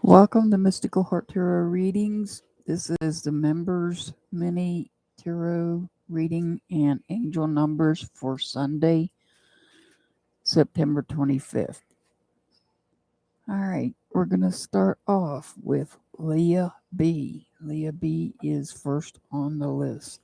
Welcome to Mystical Heart Tarot Readings. This is the members mini tarot reading and angel numbers for Sunday, September 25th. All right, we're going to start off with Leah B. Leah B is first on the list.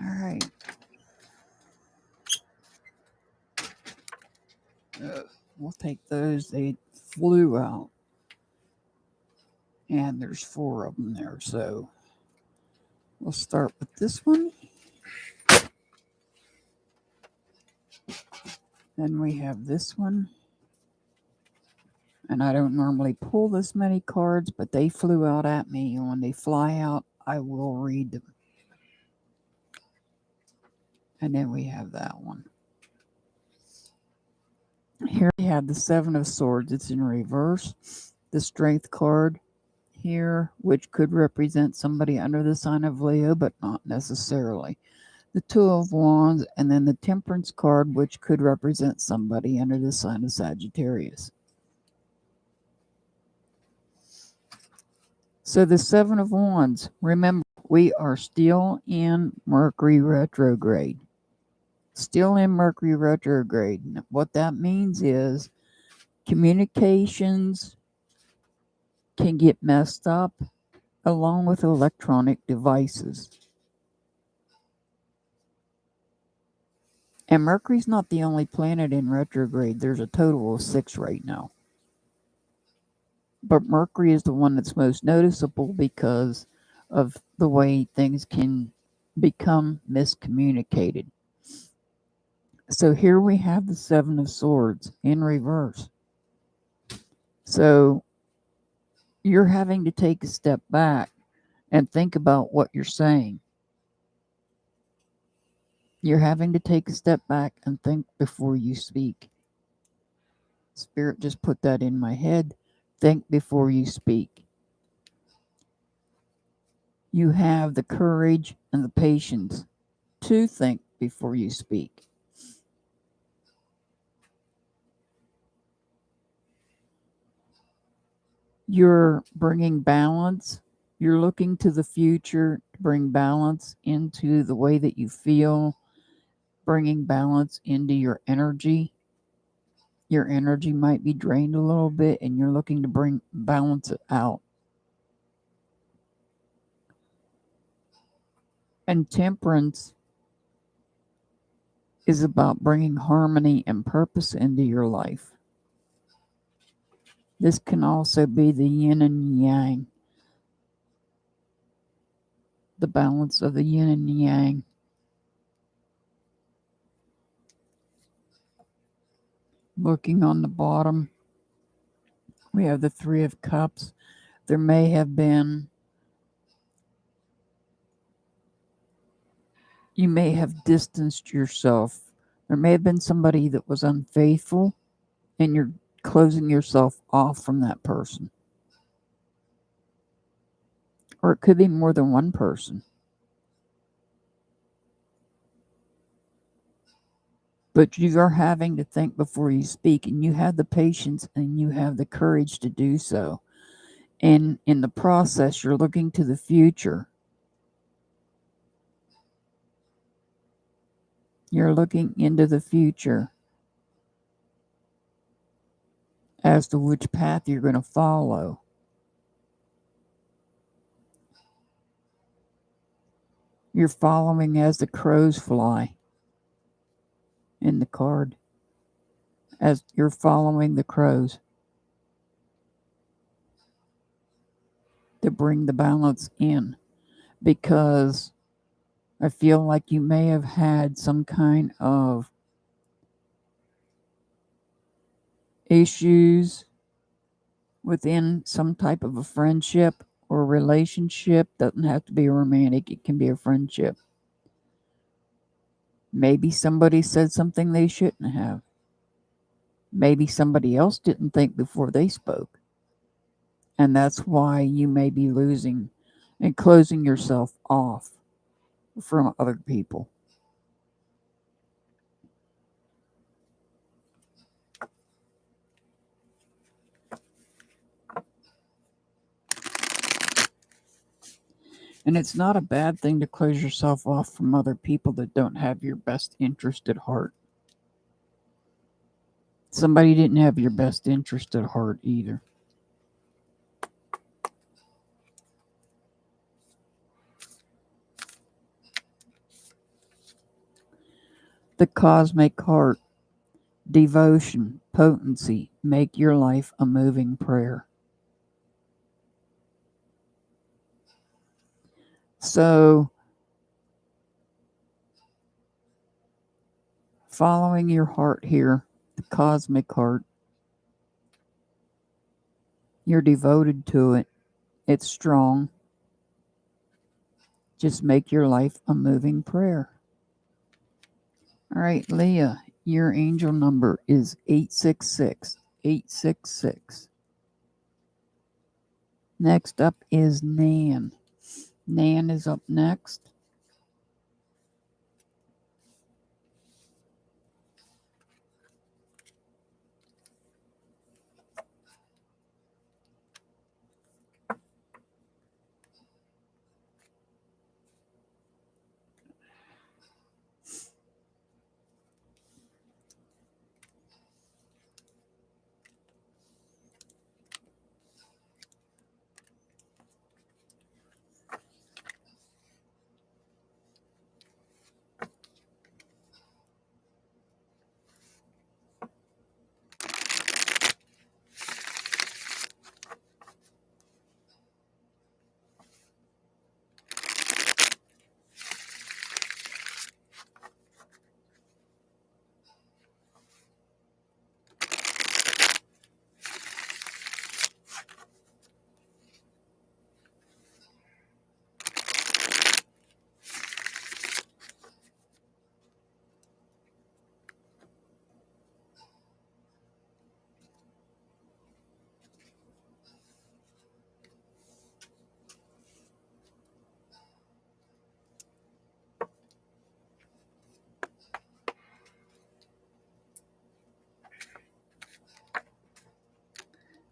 All right. We'll take those. They flew out. And there's 4 of them there. So we'll start with this one. Then we have this one. And I don't normally pull this many cards, but they flew out at me. And when they fly out, I will read them. And then we have that one. Here we have the 7 of Swords. It's in reverse. The Strength card here, which could represent somebody under the sign of Leo, but not necessarily. The 2 of Wands, and then the Temperance card, which could represent somebody under the sign of Sagittarius. So the 7 of Wands, remember, we are still in Mercury retrograde. Still in Mercury retrograde. What that means is communications can get messed up along with electronic devices. And Mercury's not the only planet in retrograde. There's a total of 6 right now. But Mercury is the one that's most noticeable because of the way things can become miscommunicated. So here we have the 7 of Swords in reverse. So you're having to take a step back and think about what you're saying. You're having to take a step back and think before you speak. Spirit just put that in my head. Think before you speak. You have the courage and the patience to think before you speak. You're bringing balance. You're looking to the future to bring balance into the way that you feel, bringing balance into your energy. Your energy might be drained a little bit and you're looking to balance it out. And Temperance is about bringing harmony and purpose into your life. This can also be the yin and yang, the balance of the yin and yang. Looking on the bottom, we have the 3 of Cups. There may have been, you may have distanced yourself. There may have been somebody that was unfaithful and you're closing yourself off from that person. Or it could be more than one person. But you are having to think before you speak, and you have the patience and you have the courage to do so. And in the process, you're looking to the future. You're looking into the future as to which path you're going to follow. You're following as the crows fly in the card. As you're following the crows. to bring the balance in, because I feel like you may have had some kind of issues within some type of a friendship or relationship. Doesn't have to be romantic, it can be a friendship. Maybe somebody said something they shouldn't have. Maybe somebody else didn't think before they spoke. And that's why you may be losing and closing yourself off from other people. And it's not a bad thing to close yourself off from other people that don't have your best interest at heart. Somebody didn't have your best interest at heart either. The cosmic heart, devotion, potency, make your life a moving prayer. So, following your heart here, the cosmic heart, you're devoted to it. It's strong. Just make your life a moving prayer. All right, Leah, your angel number is 866. 866. Next up is Nan. Nan is up next.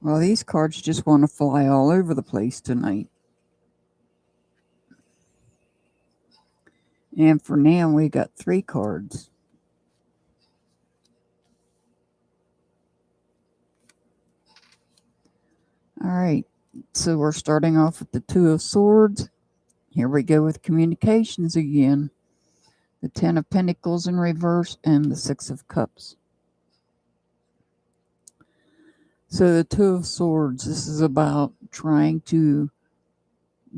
Well, these cards just want to fly all over the place tonight. And for now, we got 3 cards. All right, so we're starting off with the 2 of Swords. Here we go with communications again. The 10 of Pentacles in reverse and the 6 of Cups. So the 2 of Swords, this is about trying to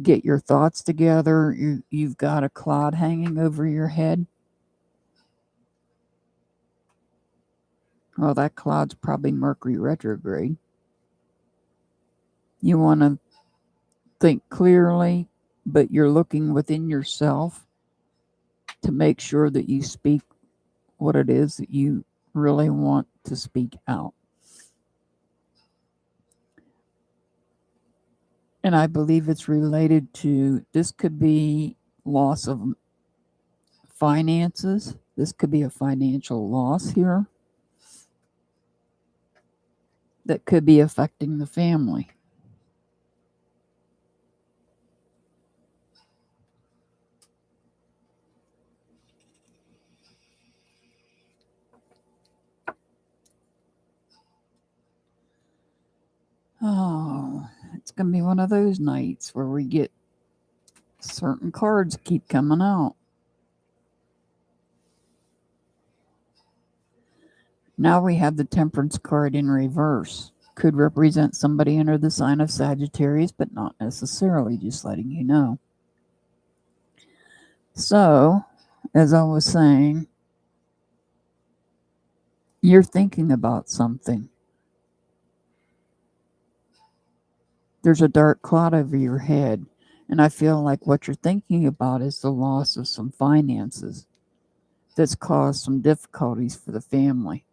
get your thoughts together. You've got a cloud hanging over your head. Well, that cloud's probably Mercury retrograde. You want to think clearly, but you're looking within yourself to make sure that you speak what it is that you really want to speak out. And I believe it's related to, this could be loss of finances. This could be a financial loss here that could be affecting the family. Oh, it's going to be one of those nights where we get certain cards keep coming out. Now we have the Temperance card in reverse. Could represent somebody under the sign of Sagittarius, but not necessarily, just letting you know. So, as I was saying, you're thinking about something. There's a dark cloud over your head, and I feel like what you're thinking about is the loss of some finances that's caused some difficulties for the family.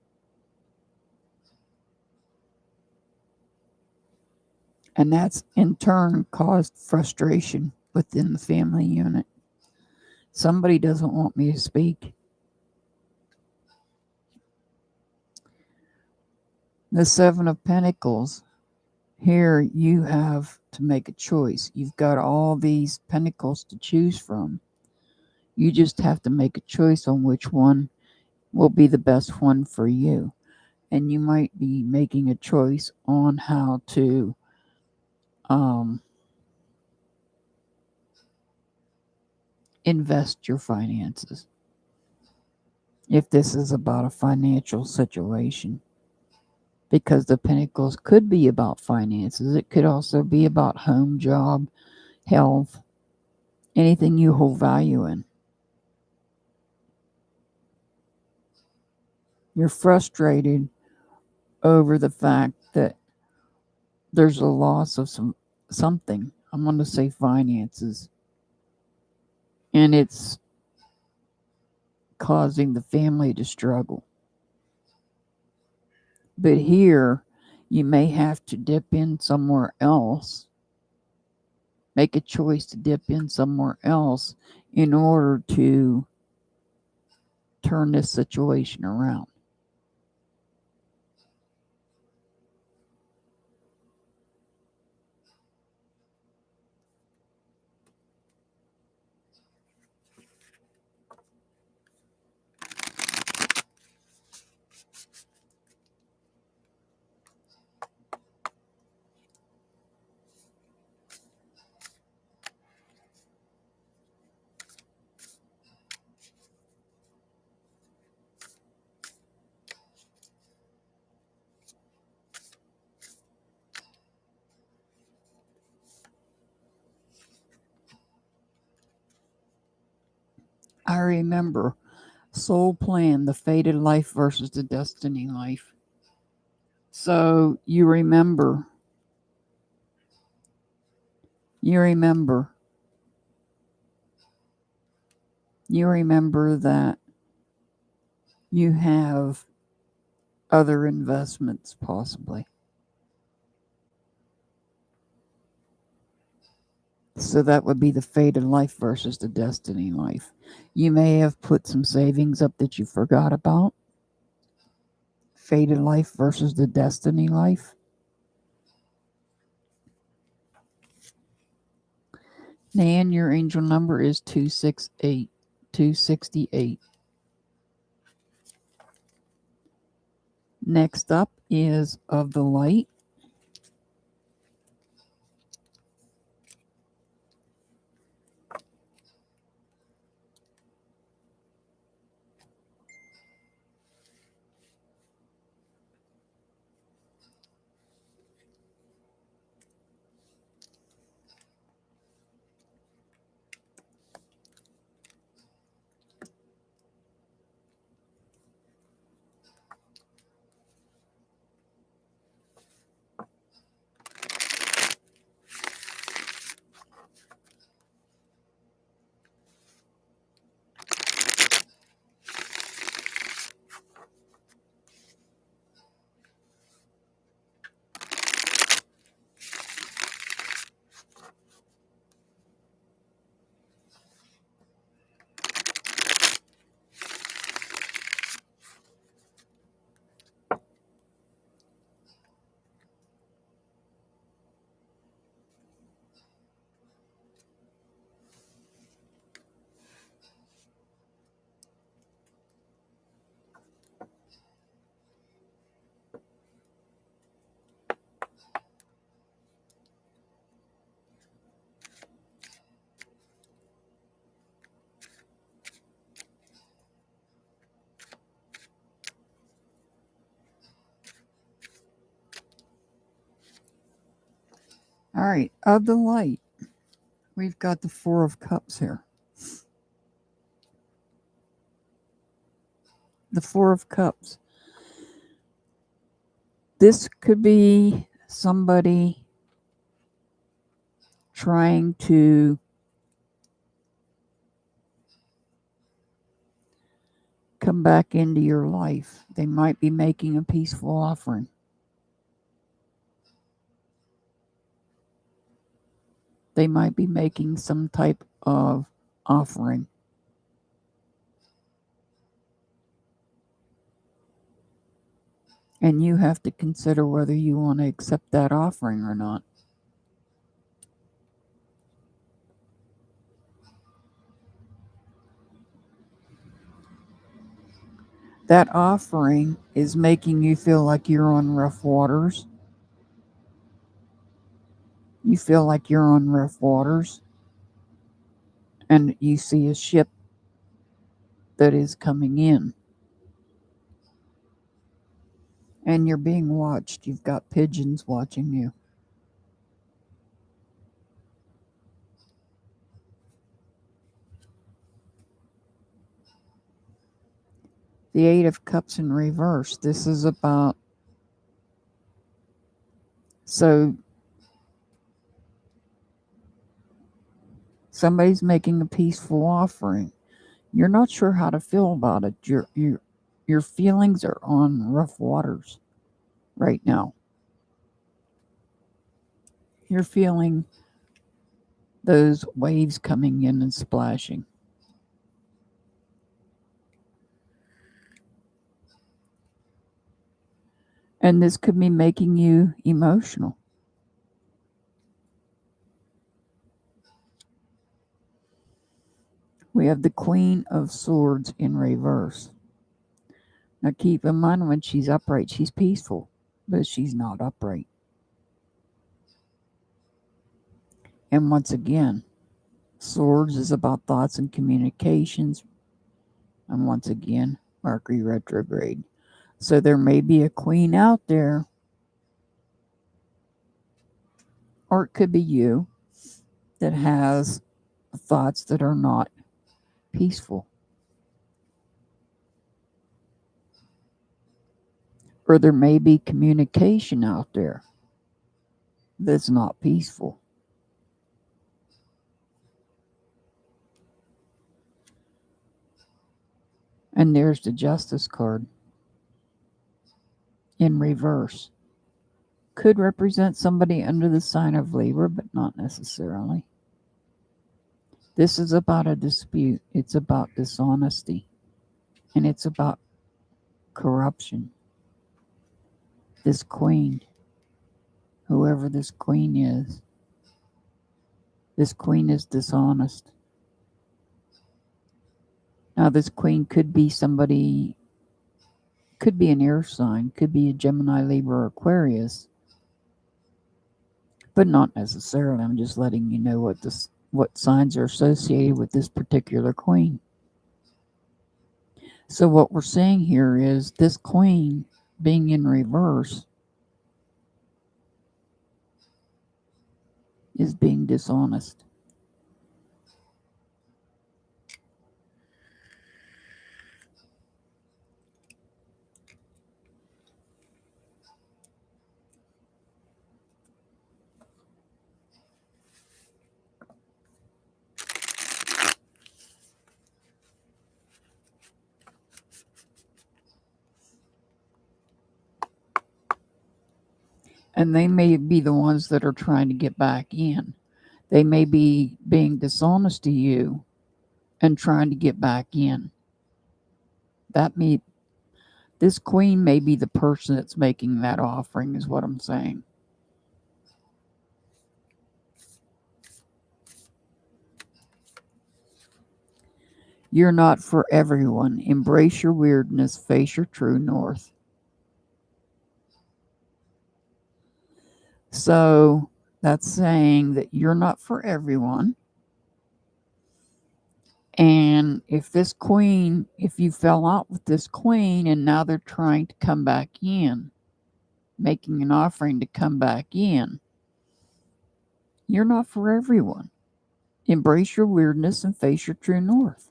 And that's in turn caused frustration within the family unit. Somebody doesn't want me to speak. The Seven of Pentacles. Here you have to make a choice. You've got all these pentacles to choose from. You just have to make a choice on which one will be the best one for you. And you might be making a choice on how to invest your finances. If this is about a financial situation. Because the pentacles could be about finances. It could also be about home, job, health, anything you hold value in. You're frustrated over the fact that there's a loss of something. I'm going to say finances. And it's causing the family to struggle. But here, you may have to dip in somewhere else. Make a choice to dip in somewhere else in order to turn this situation around. I remember soul plan, the fated life versus the destiny life. So you remember that you have other investments possibly. So that would be the fated life versus the destiny life. You may have put some savings up that you forgot about. Fated life versus the destiny life. Nan, your angel number is 268. 268. Next up is of the light. All right, of the light, we've got the Four of Cups here. The Four of Cups. This could be somebody trying to come back into your life. They might be making a peaceful offering. They might be making some type of offering. And you have to consider whether you want to accept that offering or not. That offering is making you feel like you're on rough waters. You feel like you're on rough waters. And you see a ship that is coming in. And you're being watched. You've got pigeons watching you. The Eight of Cups in reverse. This is about... So, somebody's making a peaceful offering. You're not sure how to feel about it. Your feelings are on rough waters right now. You're feeling those waves coming in and splashing. And this could be making you emotional. We have the Queen of Swords in reverse. Now keep in mind, when she's upright, she's peaceful, but she's not upright. And once again, Swords is about thoughts and communications. And once again, Mercury retrograde. So there may be a queen out there, or it could be you, that has thoughts that are not peaceful. Or there may be communication out there that's not peaceful. And there's the Justice card in reverse. Could represent somebody under the sign of Libra, but not necessarily. This is about a dispute. It's about dishonesty. And it's about corruption. This queen, whoever this queen is dishonest. Now, this queen could be somebody, could be an air sign, could be a Gemini, Libra, or Aquarius, but not necessarily. I'm just letting you know what signs are associated with this particular queen. So what we're seeing here is this queen being in reverse is being dishonest. And they may be the ones that are trying to get back in. They may be being dishonest to you and trying to get back in. This queen may be the person that's making that offering, is what I'm saying. You're not for everyone. Embrace your weirdness. Face your true north. So that's saying that you're not for everyone. And if you fell out with this queen and now they're trying to come back in, making an offering to come back in, You're not for everyone. Embrace your weirdness and face your true north.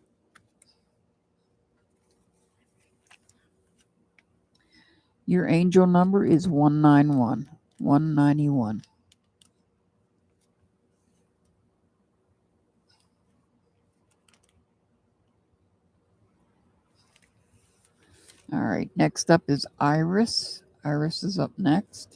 Your angel number is 191. 191. All right, next up is Iris. Iris is up next.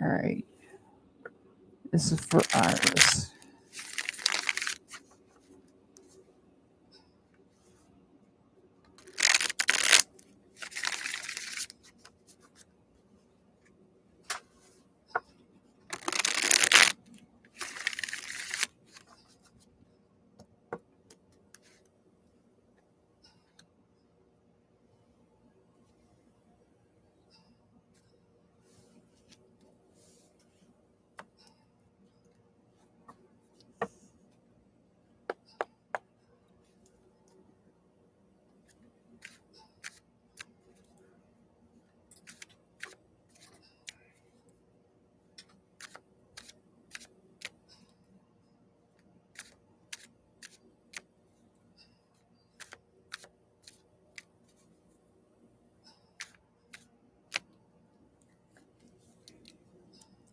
All right. This is for Iris.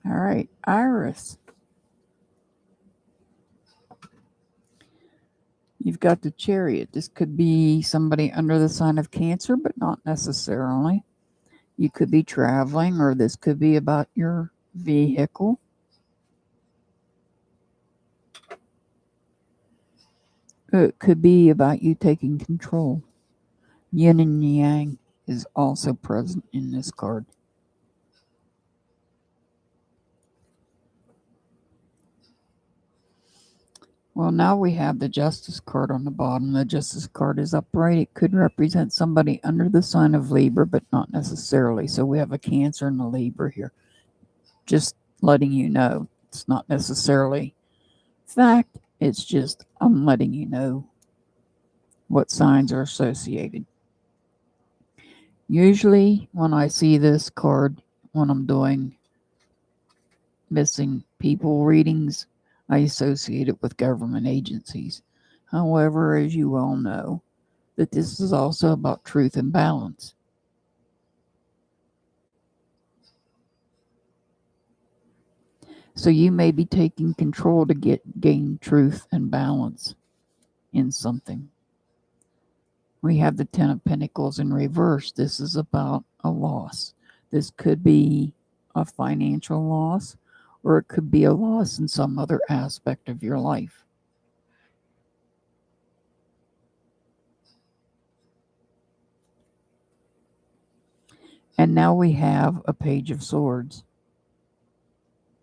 All right, Iris. You've got the Chariot. This could be somebody under the sign of Cancer, but not necessarily. You could be traveling, or this could be about your vehicle. It could be about you taking control. Yin and Yang is also present in this card. Well, now we have the Justice card on the bottom. The Justice card is upright. It could represent somebody under the sign of Libra, but not necessarily. So we have a Cancer and a Libra here. Just letting you know. It's not necessarily fact. It's just I'm letting you know what signs are associated. Usually when I see this card, when I'm doing missing people readings, I associate it with government agencies. However, as you well know, that this is also about truth and balance. So you may be taking control to gain truth and balance in something. We have the Ten of Pentacles in reverse. This is about a loss. This could be a financial loss, or it could be a loss in some other aspect of your life. And now we have a Page of Swords.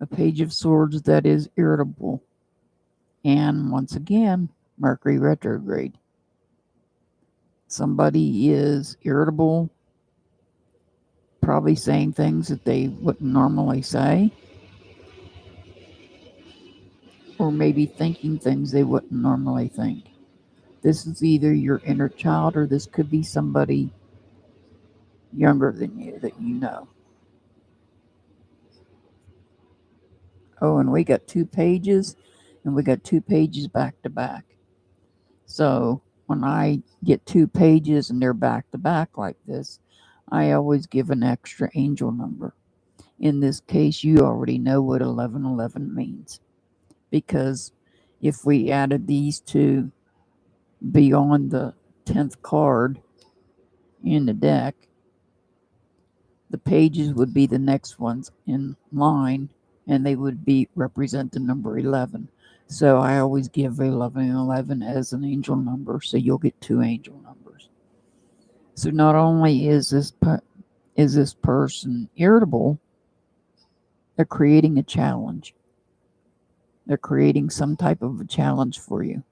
A Page of Swords that is irritable. And once again, Mercury retrograde. Somebody is irritable, probably saying things that they wouldn't normally say, or maybe thinking things they wouldn't normally think. This is either your inner child, or this could be somebody younger than you that you know. Oh, and we got 2 pages, and we got 2 pages back to back. So when I get 2 pages and they're back to back like this, I always give an extra angel number. In this case, you already know what 1111 means, because if we added these two beyond the 10th card in the deck, the pages would be the next ones in line, and they would be represent the number 11. So I always give 1111 as an angel number, so you'll get 2 angel numbers. So not only is this person irritable, They're creating a challenge. They're creating some type of a challenge for you.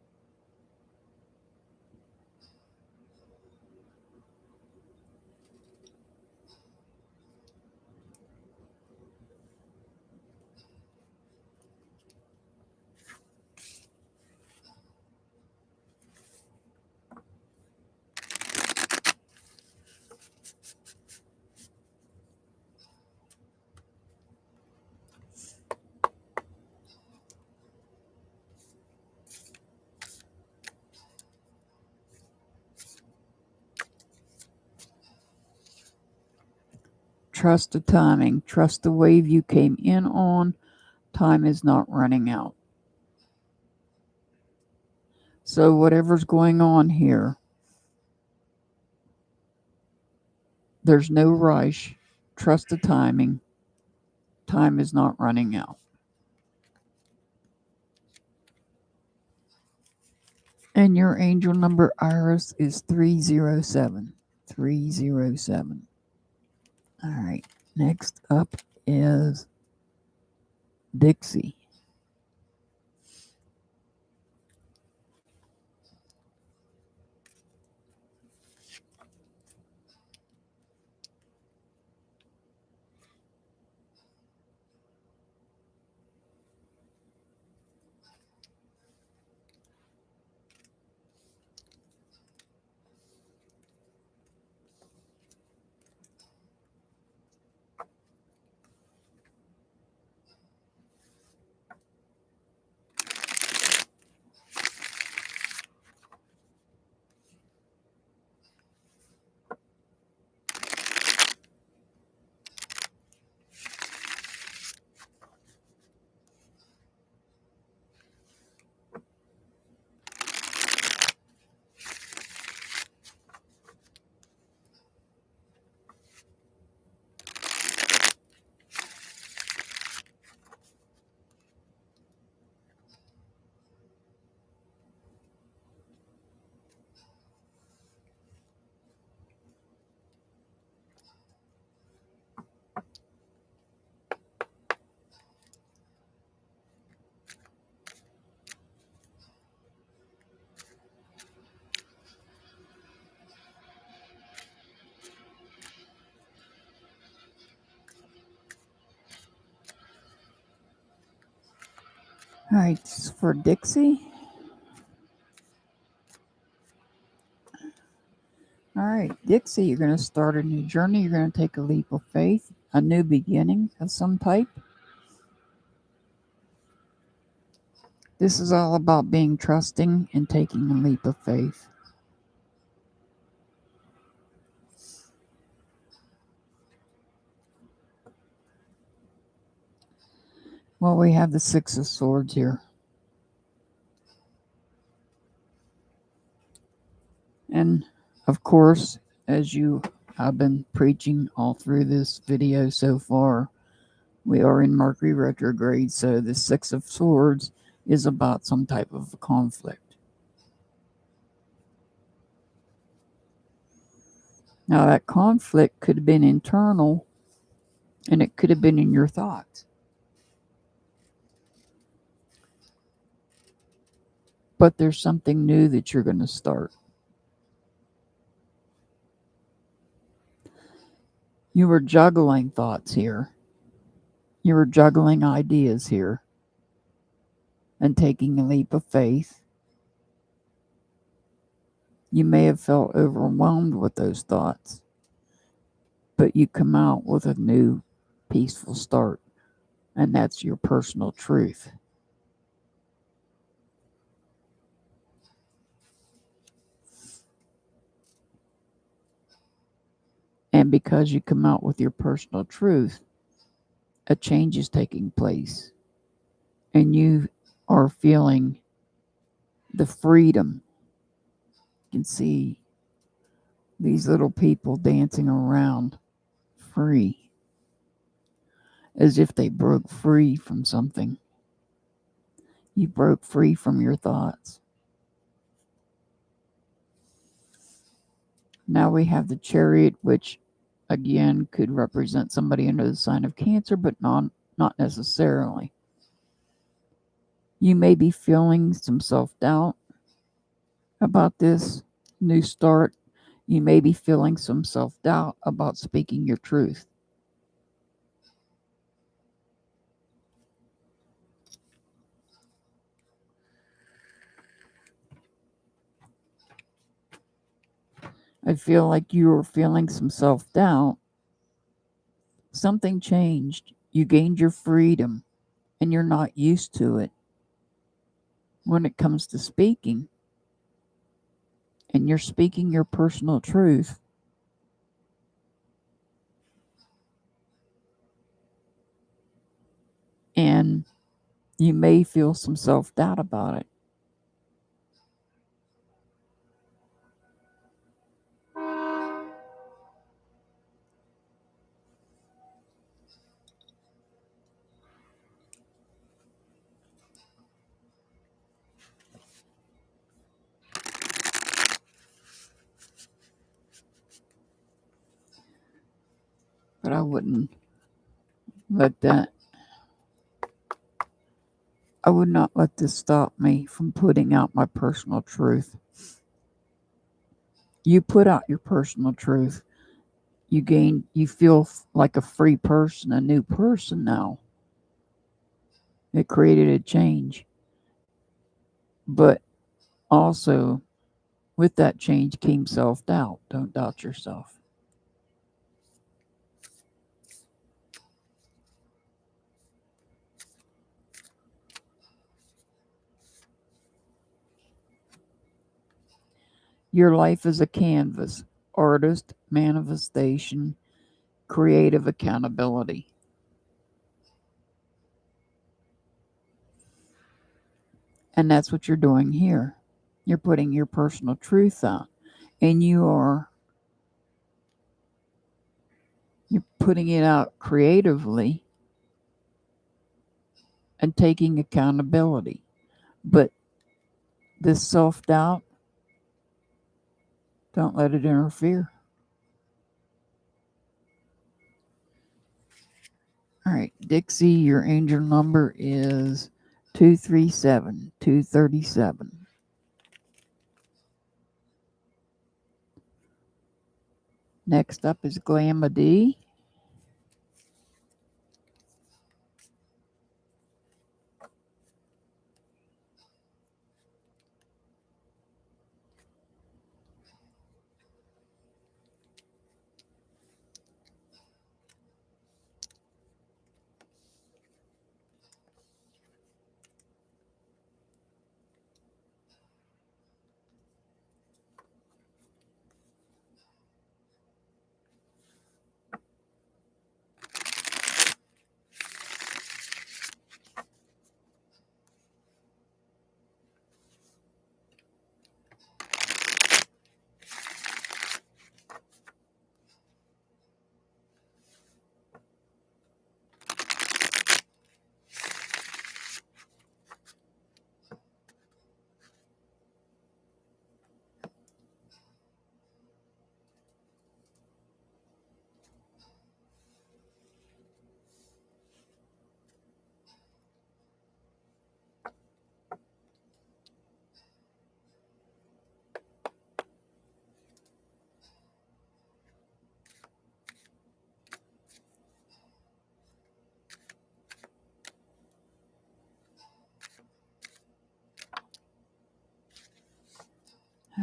Trust the timing. Trust the wave you came in on. Time is not running out. So whatever's going on here, there's no rush. Trust the timing. Time is not running out. And your angel number, Iris, is 307. 307. All right. Next up is Dixie. All right, for Dixie. All right, Dixie, you're going to start a new journey. You're going to take a leap of faith, a new beginning of some type. This is all about being trusting and taking a leap of faith. Well, we have the Six of Swords here. And of course, as you have been preaching all through this video so far, we are in Mercury retrograde, so the Six of Swords is about some type of conflict. Now, that conflict could have been internal, and it could have been in your thoughts. But there's something new that you're going to start. You were juggling thoughts here. You were juggling ideas here and taking a leap of faith. You may have felt overwhelmed with those thoughts, but you come out with a new peaceful start, and that's your personal truth. And because you come out with your personal truth, a change is taking place, and you are feeling the freedom. You can see these little people dancing around free, as if they broke free from something. You broke free from your thoughts. Now we have the Chariot, which again could represent somebody under the sign of Cancer, but not not necessarily. You may be feeling some self-doubt about this new start. You may be feeling some self-doubt about speaking your truth. I feel like you are feeling some self-doubt. Something changed. You gained your freedom, and you're not used to it when it comes to speaking. And you're speaking your personal truth. And you may feel some self-doubt about it. But I wouldn't let that, I would not let this stop me from putting out my personal truth. You put out your personal truth. You feel like a free person, a new person now. It created a change. But also, with that change came self-doubt. Don't doubt yourself. Your life is a canvas, artist, manifestation, creative accountability. And that's what you're doing here. You're putting your personal truth out. And you're putting it out creatively and taking accountability. But this self-doubt, don't let it interfere. All right, Dixie, your angel number is 237, 237. Next up is Glamma D.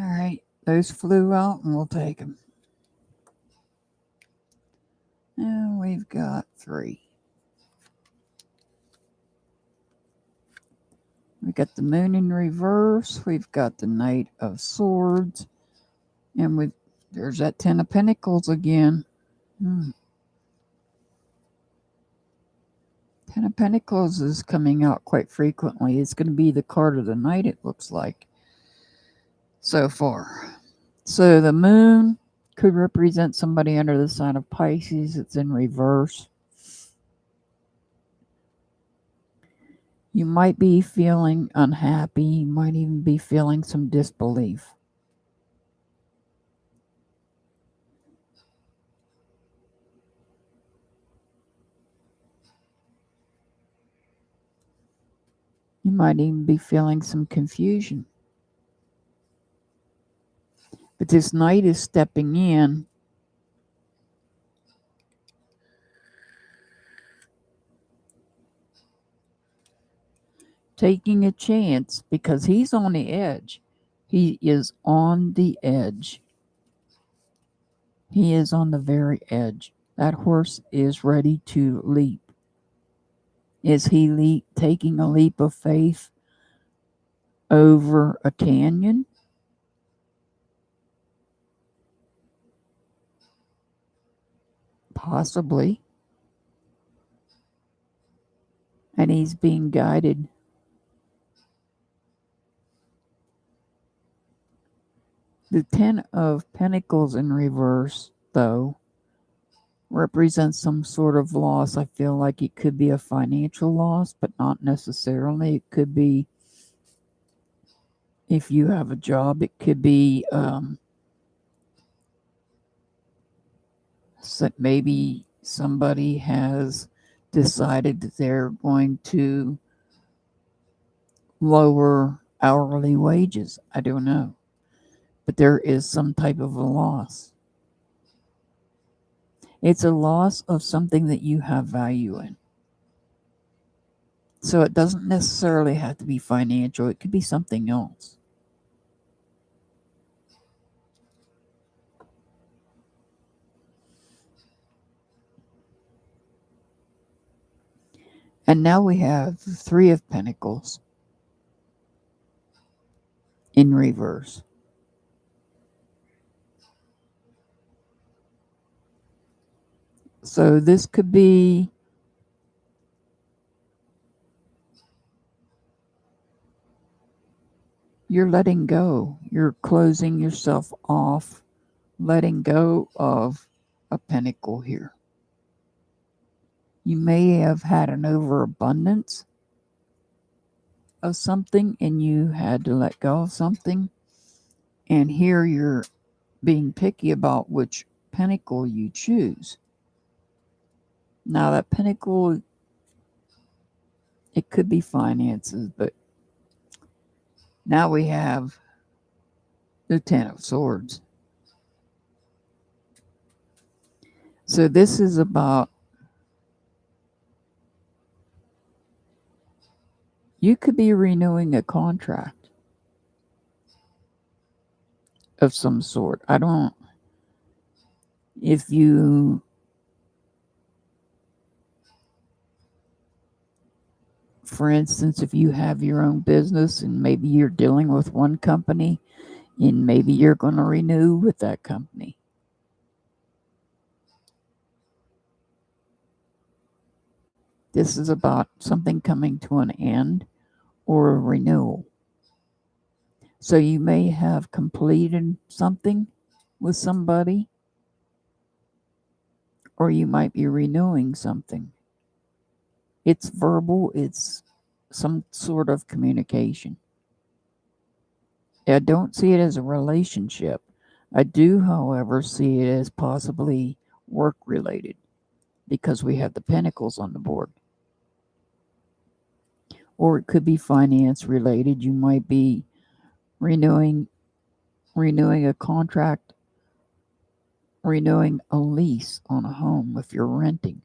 All right, those flew out and we'll take them. And we've got 3. We've got the moon in reverse. We've got the Knight of Swords. And there's that 10 of Pentacles again. 10 of Pentacles is coming out quite frequently. It's going to be the card of the night, it looks like, so far. So the moon could represent somebody under the sign of Pisces. It's in reverse. You might be feeling unhappy. You might even be feeling some disbelief. You might even be feeling some confusion. But this Knight is stepping in. Taking a chance because he's on the edge. He is on the edge. He is on the very edge. That horse is ready to leap. Is he taking a leap of faith over a canyon? Possibly. And he's being guided. The Ten of Pentacles in reverse, though, represents some sort of loss. I feel like it could be a financial loss, but not necessarily. It could be, if you have a job, it could be maybe somebody has decided that they're going to lower hourly wages. I don't know. But there is some type of a loss. It's a loss of something that you have value in. So it doesn't necessarily have to be financial. It could be something else. And now we have the Three of Pentacles in reverse. So this could be you're letting go. You're closing yourself off, letting go of a pentacle here. You may have had an overabundance of something and you had to let go of something. And here you're being picky about which pentacle you choose. Now that pentacle, it could be finances, but now we have the Ten of Swords. So this is about, you could be renewing a contract of some sort. I don't, if you, for instance, if you have your own business and maybe you're dealing with one company and maybe you're going to renew with that company. This is about something coming to an end or a renewal. So you may have completed something with somebody, or you might be renewing something. It's verbal, it's some sort of communication. I don't see it as a relationship. I do, however, see it as possibly work related because we have the Pentacles on the board. Or it could be finance related. You might be renewing a contract, renewing a lease on a home if you're renting,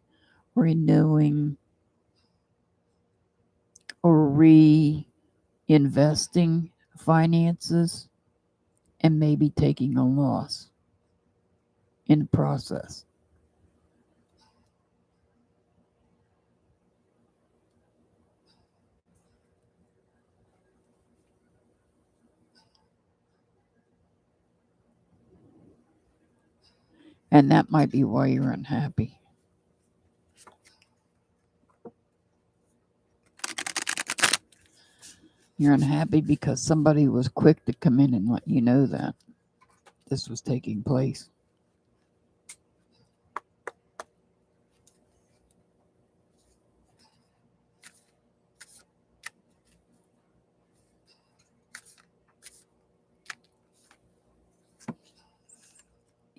renewing or reinvesting finances, and maybe taking a loss in the process. And that might be why you're unhappy. You're unhappy because somebody was quick to come in and let you know that this was taking place.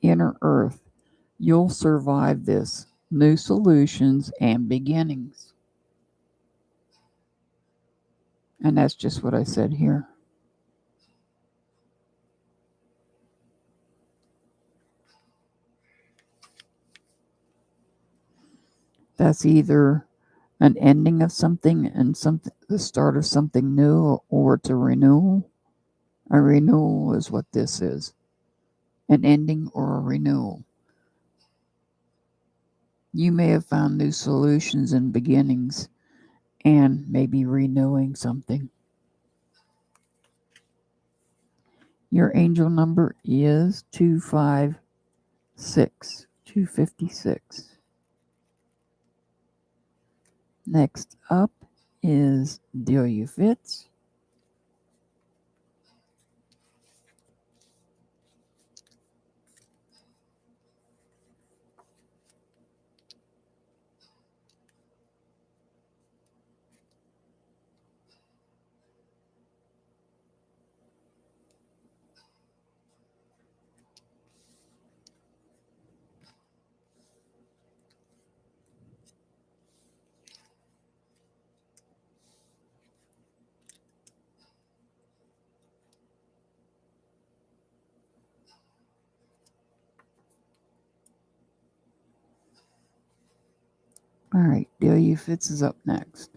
Inner Earth, you'll survive this. New solutions and beginnings. And that's just what I said here. That's either an ending of something and the start of something new, or it's a renewal. A renewal is what this is. An ending or a renewal. You may have found new solutions and beginnings and maybe renewing something. Your angel number is 256. 256. Next up is Deal You Fits. All right, Deal You Fits is up next.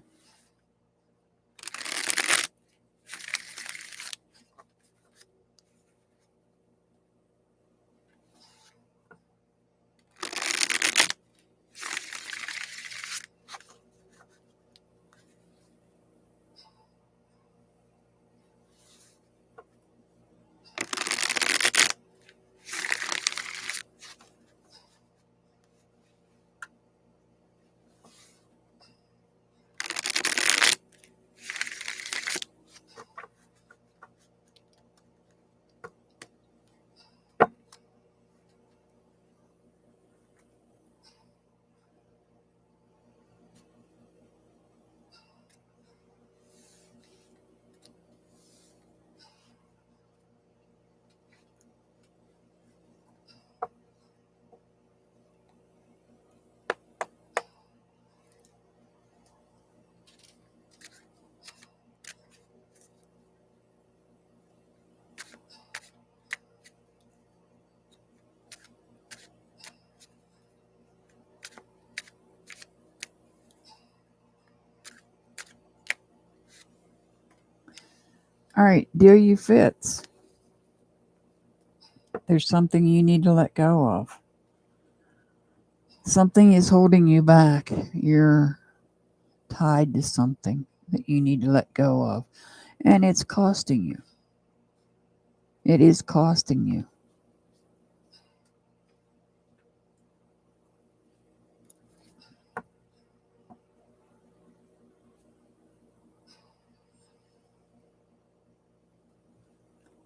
All right, Deal You Fits. There's something you need to let go of. Something is holding you back. You're tied to something that you need to let go of. And it's costing you. It is costing you.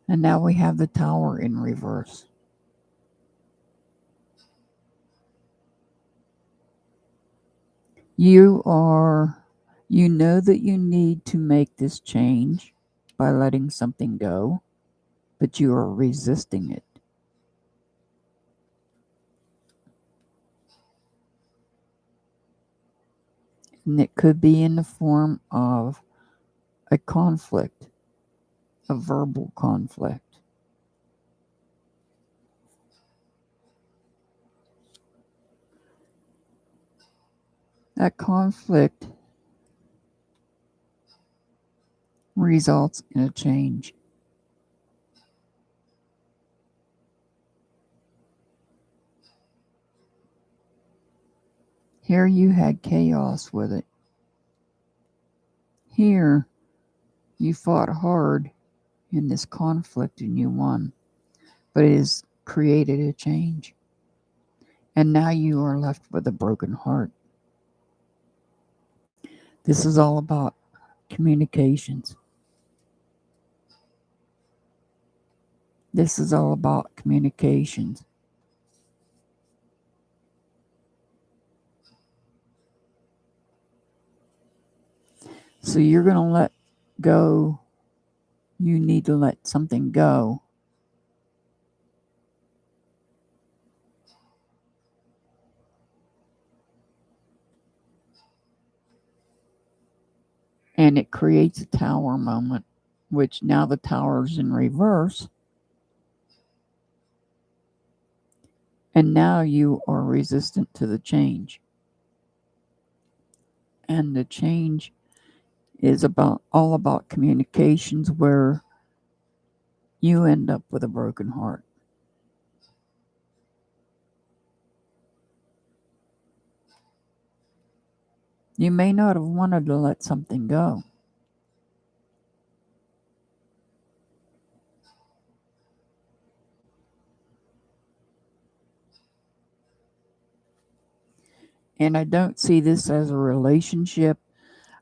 And now we have the Tower in reverse. You know that you need to make this change by letting something go, but you are resisting it. And it could be in the form of a conflict, a verbal conflict. That conflict results in a change. Here you had chaos with it. Here you fought hard in this conflict and you won, but it has created a change. And now you are left with a broken heart. This is all about communications. This is all about communications. So you're going to let go. You need to let something go. And it creates a tower moment, which now the tower's in reverse. And now you are resistant to the change. And the change is all about communications, where you end up with a broken heart. You may not have wanted to let something go. And I don't see this as a relationship.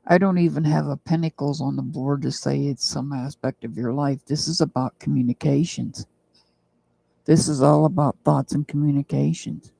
I don't even have a Pentacles on the board to say it's some aspect of your life. This is about communications. This is all about thoughts and communications.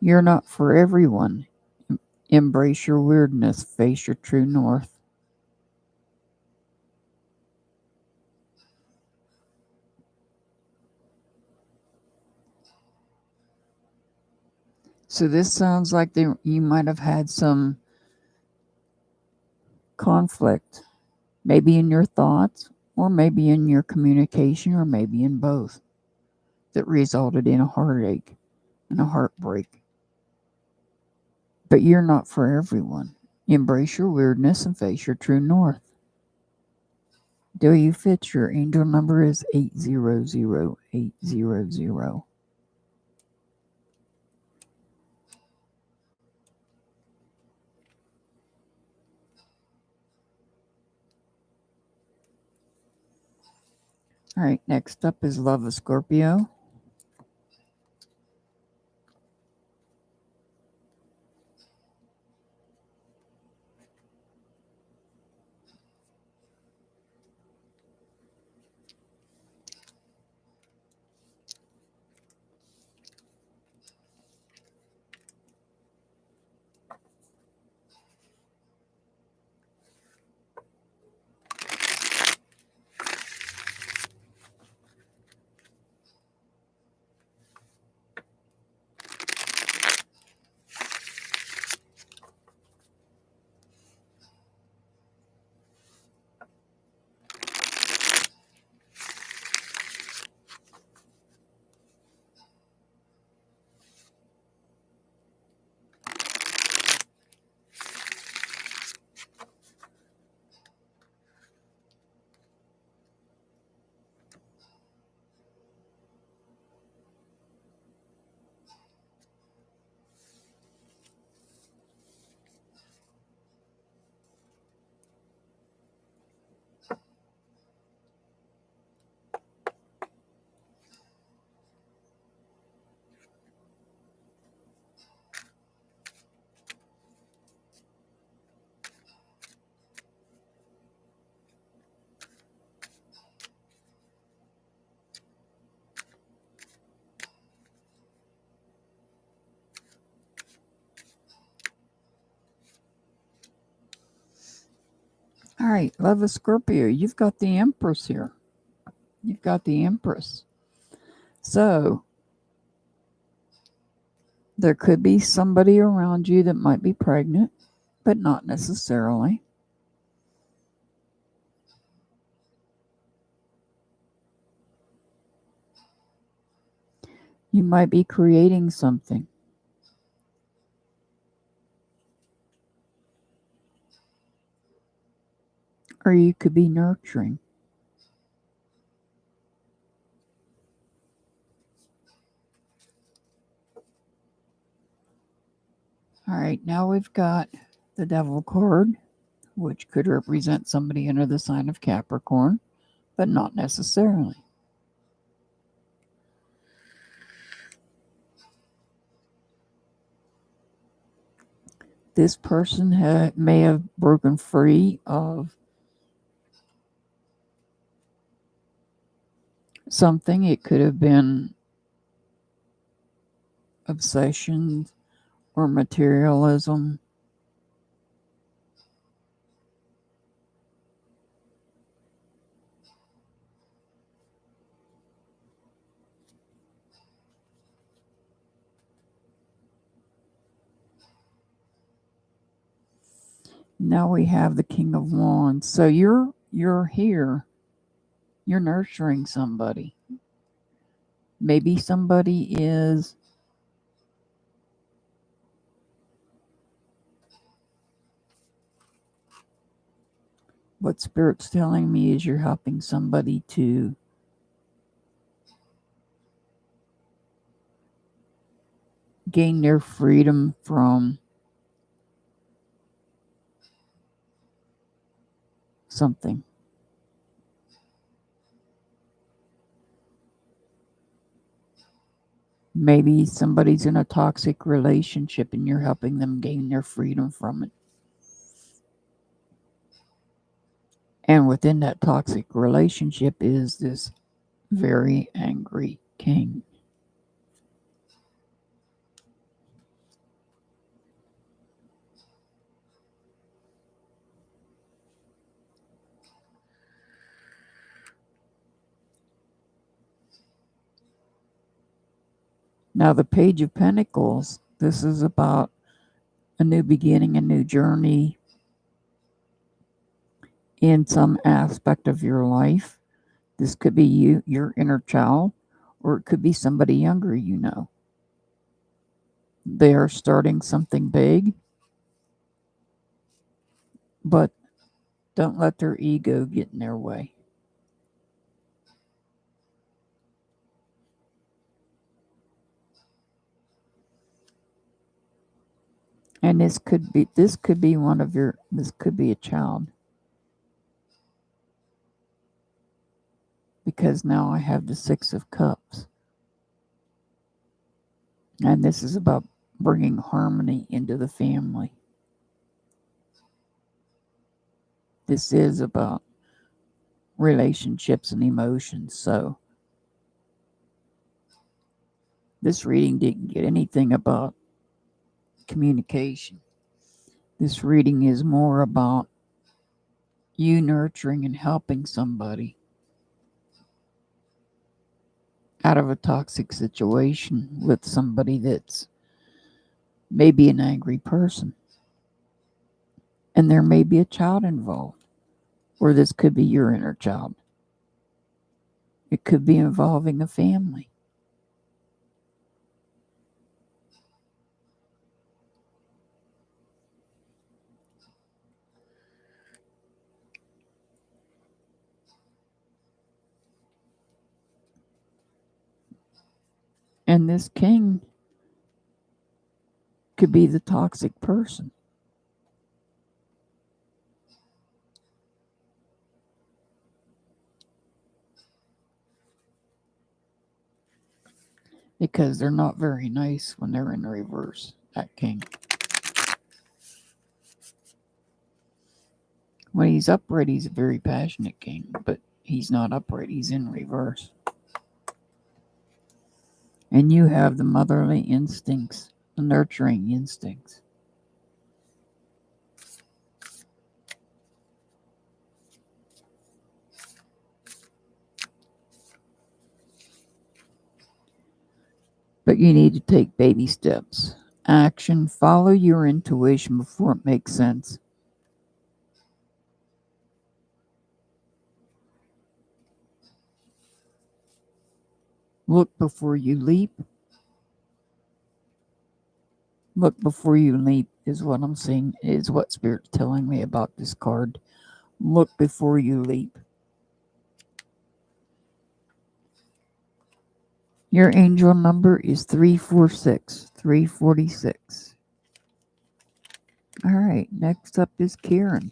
You're not for everyone. Embrace your weirdness. Face your true north. So this sounds like you might have had some conflict, maybe in your thoughts, or maybe in your communication, or maybe in both, that resulted in a heartache and a heartbreak. But you're not for everyone. Embrace your weirdness and face your true north. Do you fit? Your angel number is 800800. All right, next up is Love of Scorpio. All right, Love of Scorpio. You've got the Empress here. You've got the Empress. So there could be somebody around you that might be pregnant, but not necessarily. You might be creating something. Or you could be nurturing. All right, now we've got the Devil card, which could represent somebody under the sign of Capricorn, but not necessarily. This person may have broken free of something. It could have been obsession or materialism. Now we have the King of Wands. So you're here. You're nurturing somebody. Maybe somebody is what Spirit's telling me is you're helping somebody to gain their freedom from something. Maybe somebody's in a toxic relationship and you're helping them gain their freedom from it. And within that toxic relationship is this very angry king. Now, the Page of Pentacles, this is about a new beginning, a new journey in some aspect of your life. This could be you, your inner child, or it could be somebody younger you know. They are starting something big, but don't let their ego get in their way. And this could be this could be a child. Because now I have the Six of Cups. And this is about bringing harmony into the family. This is about relationships and emotions. So this reading didn't get anything about communication. This reading is more about you nurturing and helping somebody out of a toxic situation with somebody that's maybe an angry person. And there may be a child involved, or this could be your inner child. It could be involving a family. And this king could be the toxic person. Because they're not very nice when they're in reverse, that king. When he's upright, he's a very passionate king, but he's not upright, he's in reverse. And you have the motherly instincts, the nurturing instincts. But you need to take baby steps. Action, follow your intuition before it makes sense. Look before you leap. Look before you leap is what I'm saying, is what Spirit's telling me about this card. Look before you leap. Your angel number is 346. 346. All right, next up is Karen.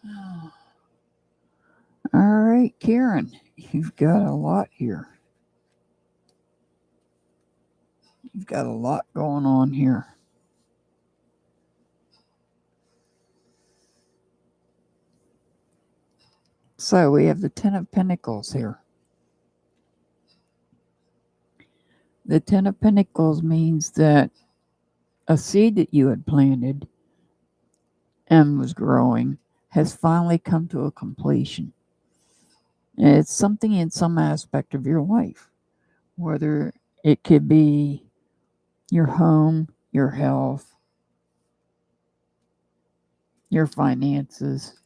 All right, Karen, you've got a lot here. You've got a lot going on here. So we have the Ten of Pentacles here. The Ten of Pentacles means that a seed that you had planted and was growing has finally come to a completion. And it's something in some aspect of your life, whether it could be your home, your health, your finances,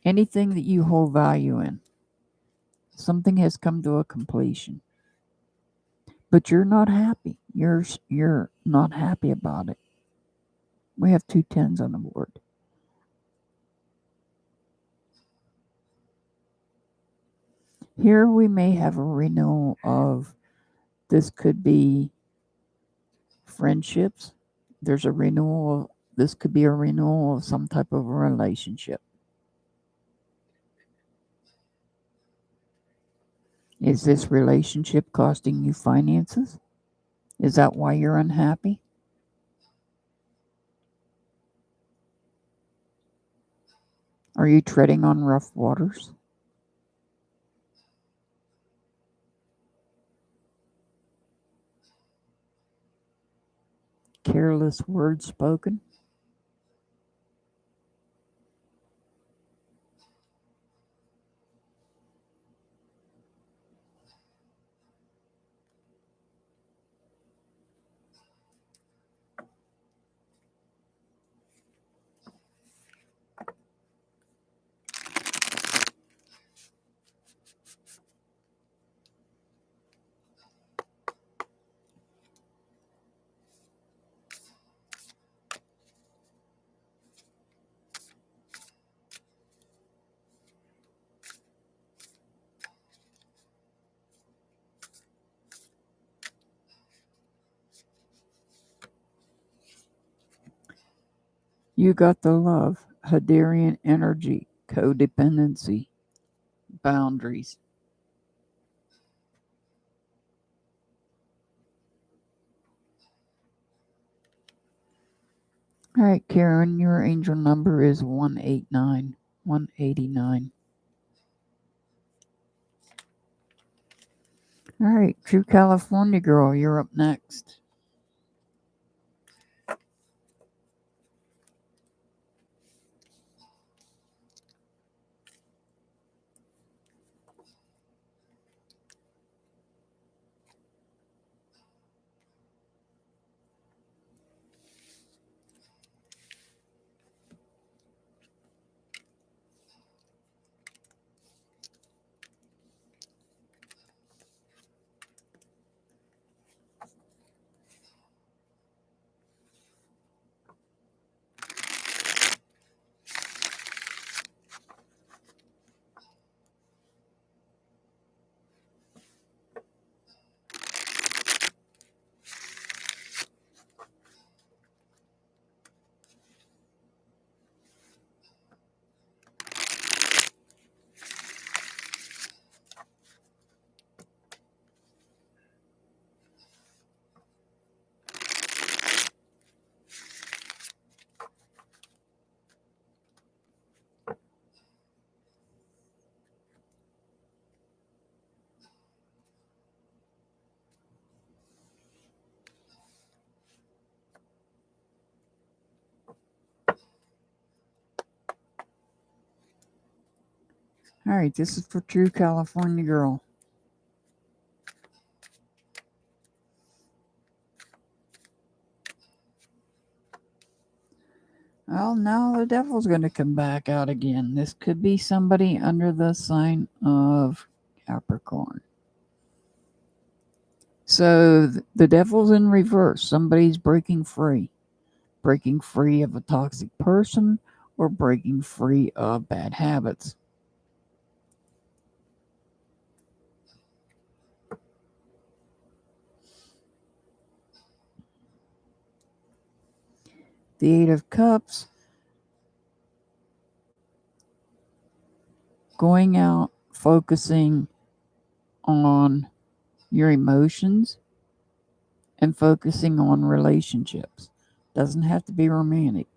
anything that you hold value in. Something has come to a completion. But you're not happy. You're not happy about it. We have 2 10s on the board. Here we may have a renewal of, this could be friendships. There's a renewal of, this could be a renewal of some type of a relationship. Is this relationship costing you finances? Is that why you're unhappy? Are you treading on rough waters? Careless words spoken? You got the love, Hadarian energy, codependency, boundaries. All right, Karen, your angel number is 189. 189. All right, True California Girl, you're up next. All right, this is for True California Girl. Well, now the devil's going to come back out again. This could be somebody under the sign of Capricorn. So the devil's in reverse. Somebody's breaking free. Breaking free of a toxic person or breaking free of bad habits. The Eight of Cups going out, focusing on your emotions and focusing on relationships. Doesn't have to be romantic.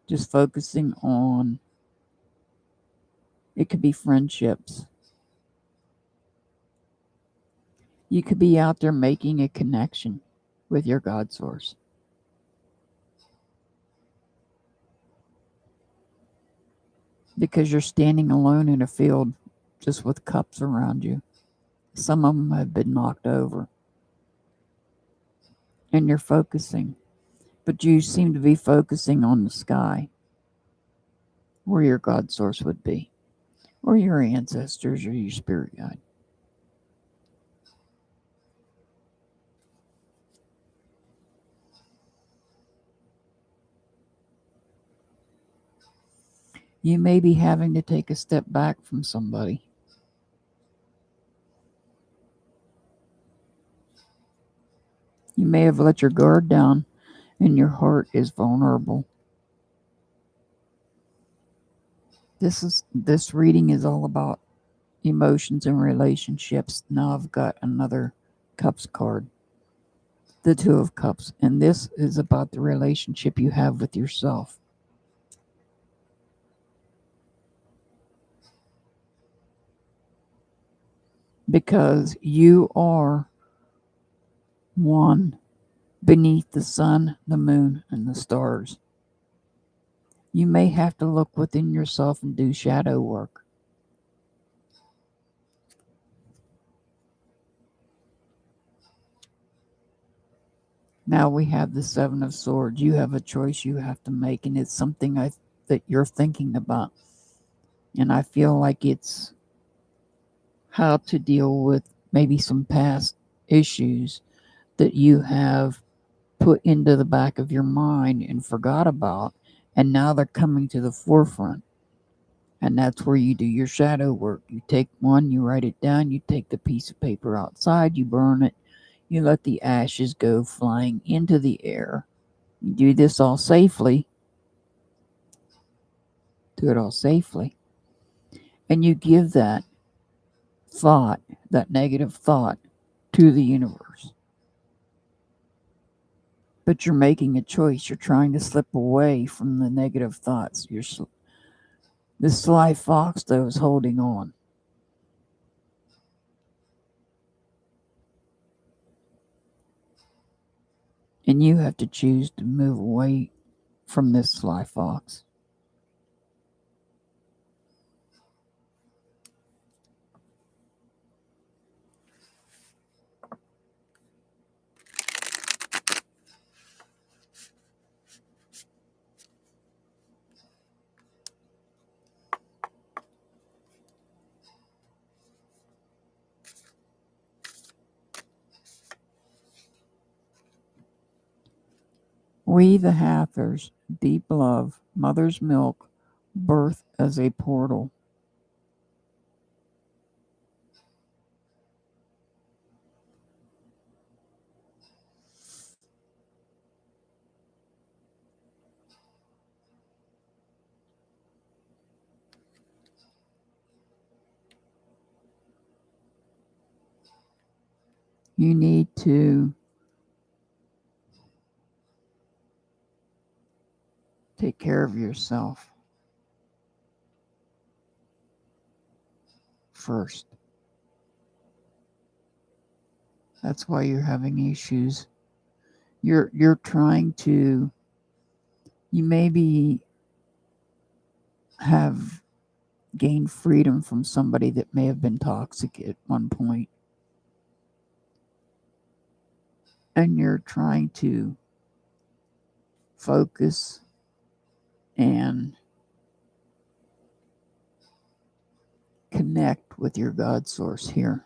Just focusing on, it could be friendships. You could be out there making a connection with your God source. Because you're standing alone in a field just with cups around you. Some of them have been knocked over. And you're focusing. But you seem to be focusing on the sky, where your God source would be, or your ancestors or your spirit guide. You may be having to take a step back from somebody. You may have let your guard down and your heart is vulnerable. This reading is all about emotions and relationships. Now I've got another Cups card, the Two of Cups, and this is about the relationship you have with yourself. Because you are one beneath the sun, the moon, and the stars. You may have to look within yourself and do shadow work. Now we have the Seven of Swords. You have a choice you have to make, and it's something that you're thinking about. And I feel like it's how to deal with maybe some past issues that you have put into the back of your mind and forgot about, and now they're coming to the forefront. And that's where you do your shadow work. You take one, you write it down, you take the piece of paper outside, you burn it, you let the ashes go flying into the air. You do this all safely. Do it all safely. And you give that thought, that negative thought, to the universe. But you're making a choice. You're trying to slip away from the negative thoughts. This sly fox, though, is holding on. And you have to choose to move away from this sly fox. We, the Hathors, deep love, mother's milk, birth as a portal. You need to take care of yourself first. That's why you're having issues. You're trying to, you maybe have gained freedom from somebody that may have been toxic at one point. And you're trying to focus and connect with your God source here.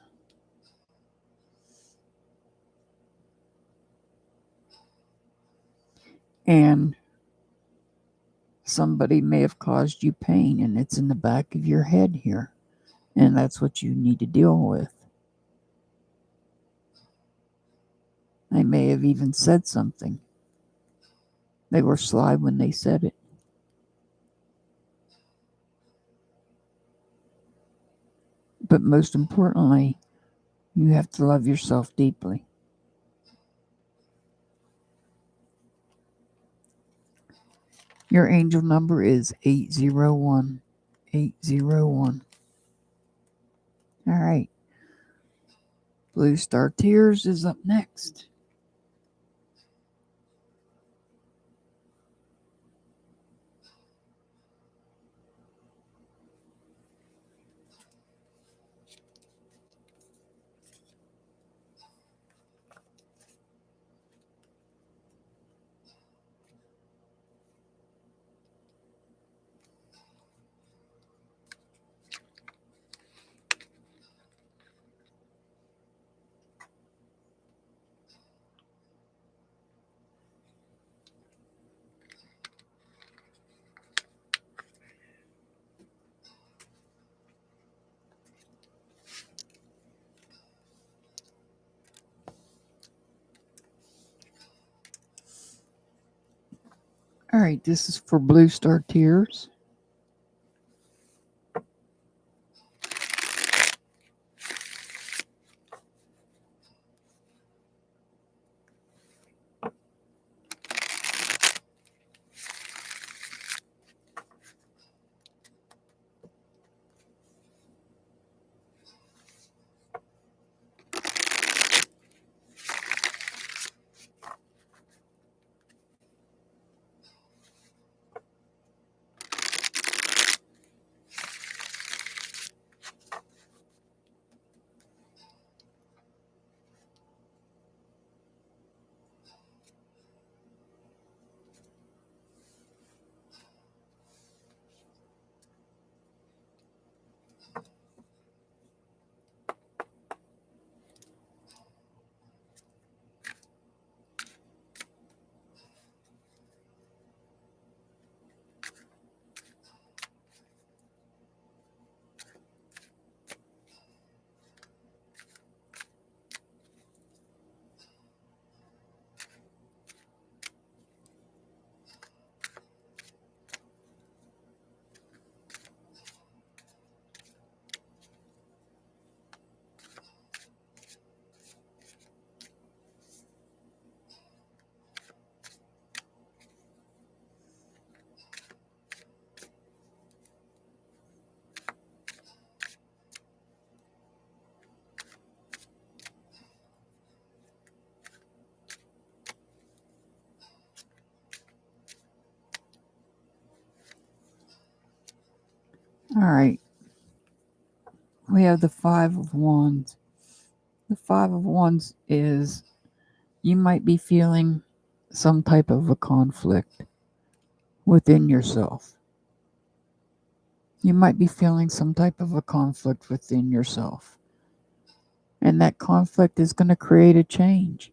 And somebody may have caused you pain, and it's in the back of your head here. And that's what you need to deal with. They may have even said something. They were sly when they said it. But most importantly, you have to love yourself deeply. Your angel number is 801. 801. All right. Blue Star Tears is up next. All right, this is for Blue Star Tears. All right. We have the Five of Wands. The Five of Wands is you might be feeling some type of a conflict within yourself. You might be feeling some type of a conflict within yourself. And that conflict is going to create a change.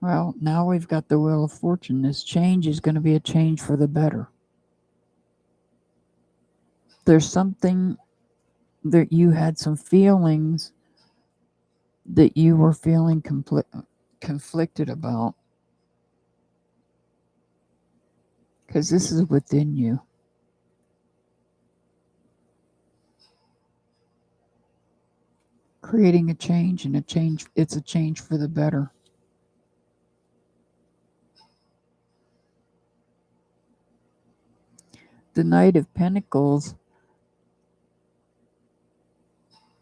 Well, now we've got the Wheel of Fortune. This change is going to be a change for the better. There's something that you had some feelings that you were feeling conflicted about. Because this is within you. Creating a change, and it's a change for the better. The Knight of Pentacles,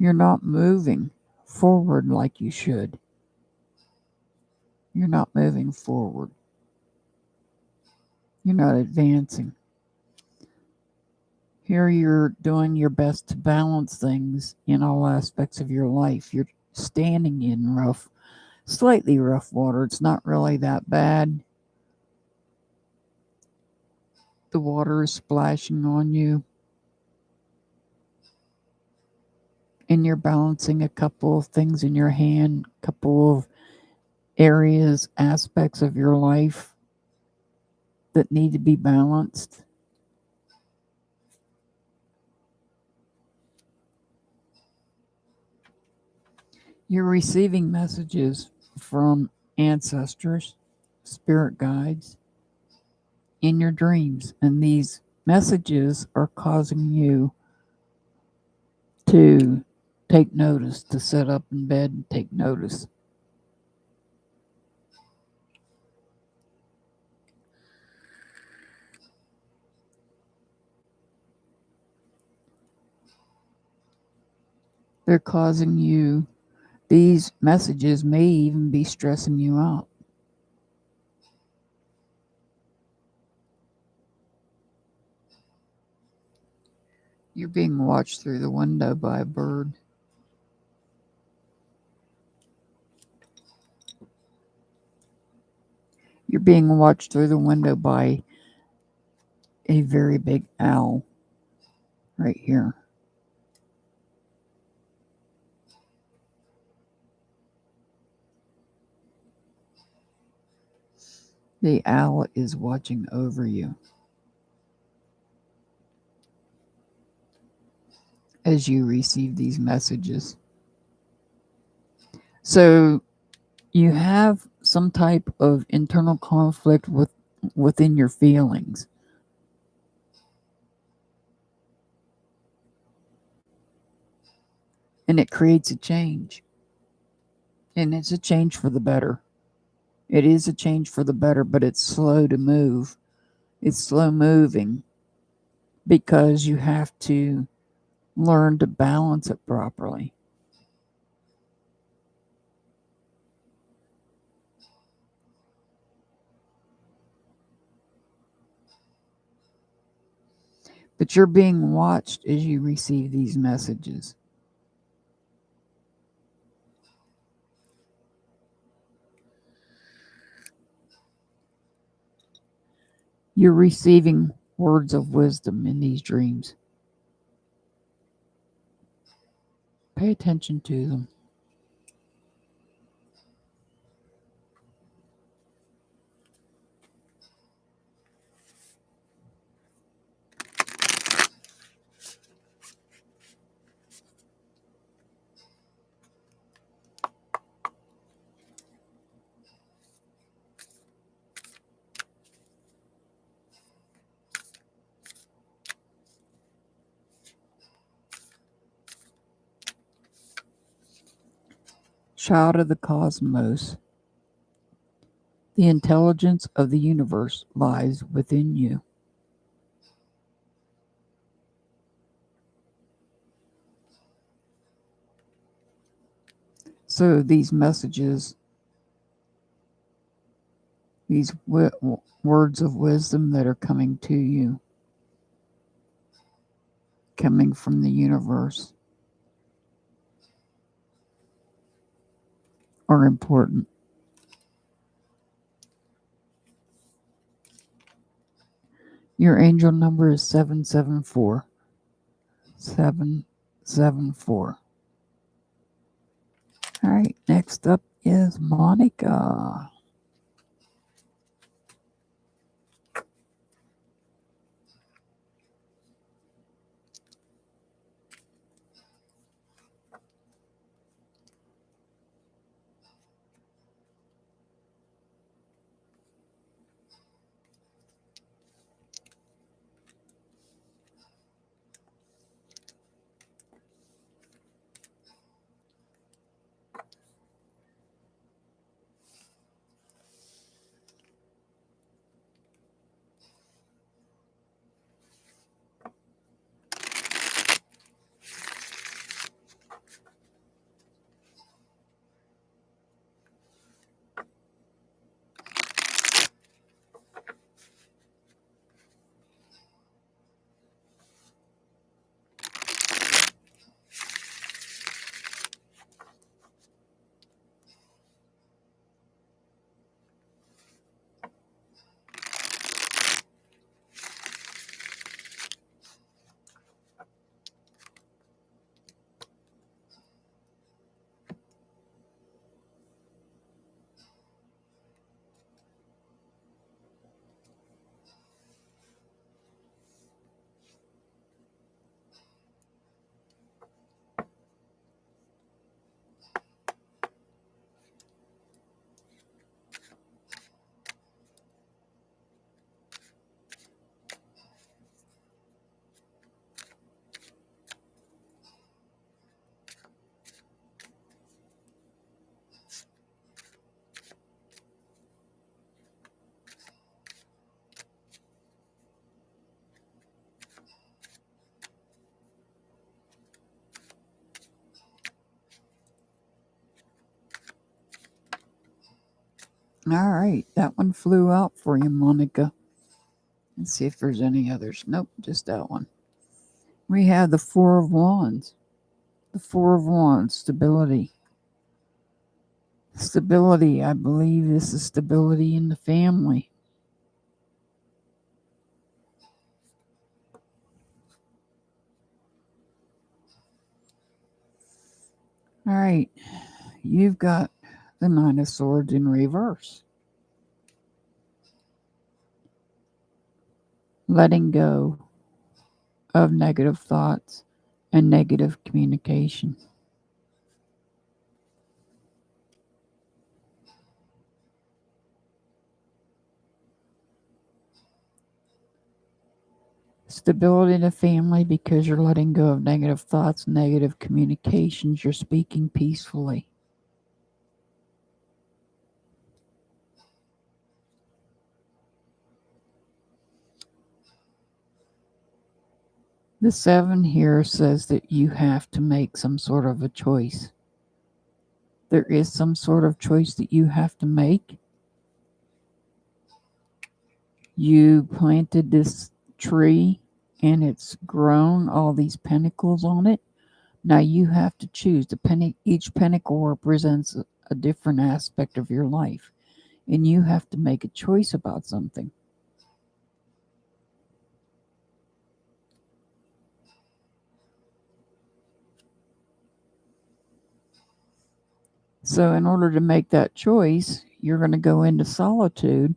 you're not moving forward like you should. You're not moving forward. You're not advancing. Here you're doing your best to balance things in all aspects of your life. You're standing in slightly rough water. It's not really that bad. The water is splashing on you. And you're balancing a couple of things in your hand, a couple of areas, aspects of your life that need to be balanced. You're receiving messages from ancestors, spirit guides, in your dreams. And these messages are causing you to take notice, to sit up in bed and take notice. They're causing you, these messages may even be stressing you out. You're being watched through the window by a bird. You're being watched through the window by a very big owl right here. The owl is watching over you as you receive these messages. So you have some type of internal conflict within your feelings. And it creates a change. And it's a change for the better. It is a change for the better, but it's slow to move. It's slow moving because you have to learn to balance it properly. But you're being watched as you receive these messages. You're receiving words of wisdom in these dreams. Pay attention to them. Child of the cosmos, the intelligence of the universe lies within you. So these messages, these words of wisdom that are coming to you, coming from the universe, are important. Your angel number is 774. 774. All right, next up is Monica. All right, that one flew out for you, Monica. Let's see if there's any others. Nope, just that one. We have the Four of Wands. The Four of Wands, stability. Stability, I believe this is stability in the family. All right, you've got the Nine of Swords in reverse. Letting go of negative thoughts and negative communication. Stability in the family because you're letting go of negative thoughts, negative communications. You're speaking peacefully. The 7 here says that you have to make some sort of a choice. There is some sort of choice that you have to make. You planted this tree and it's grown all these pentacles on it. Now you have to choose. Each pentacle represents a different aspect of your life, and you have to make a choice about something. So in order to make that choice, you're going to go into solitude.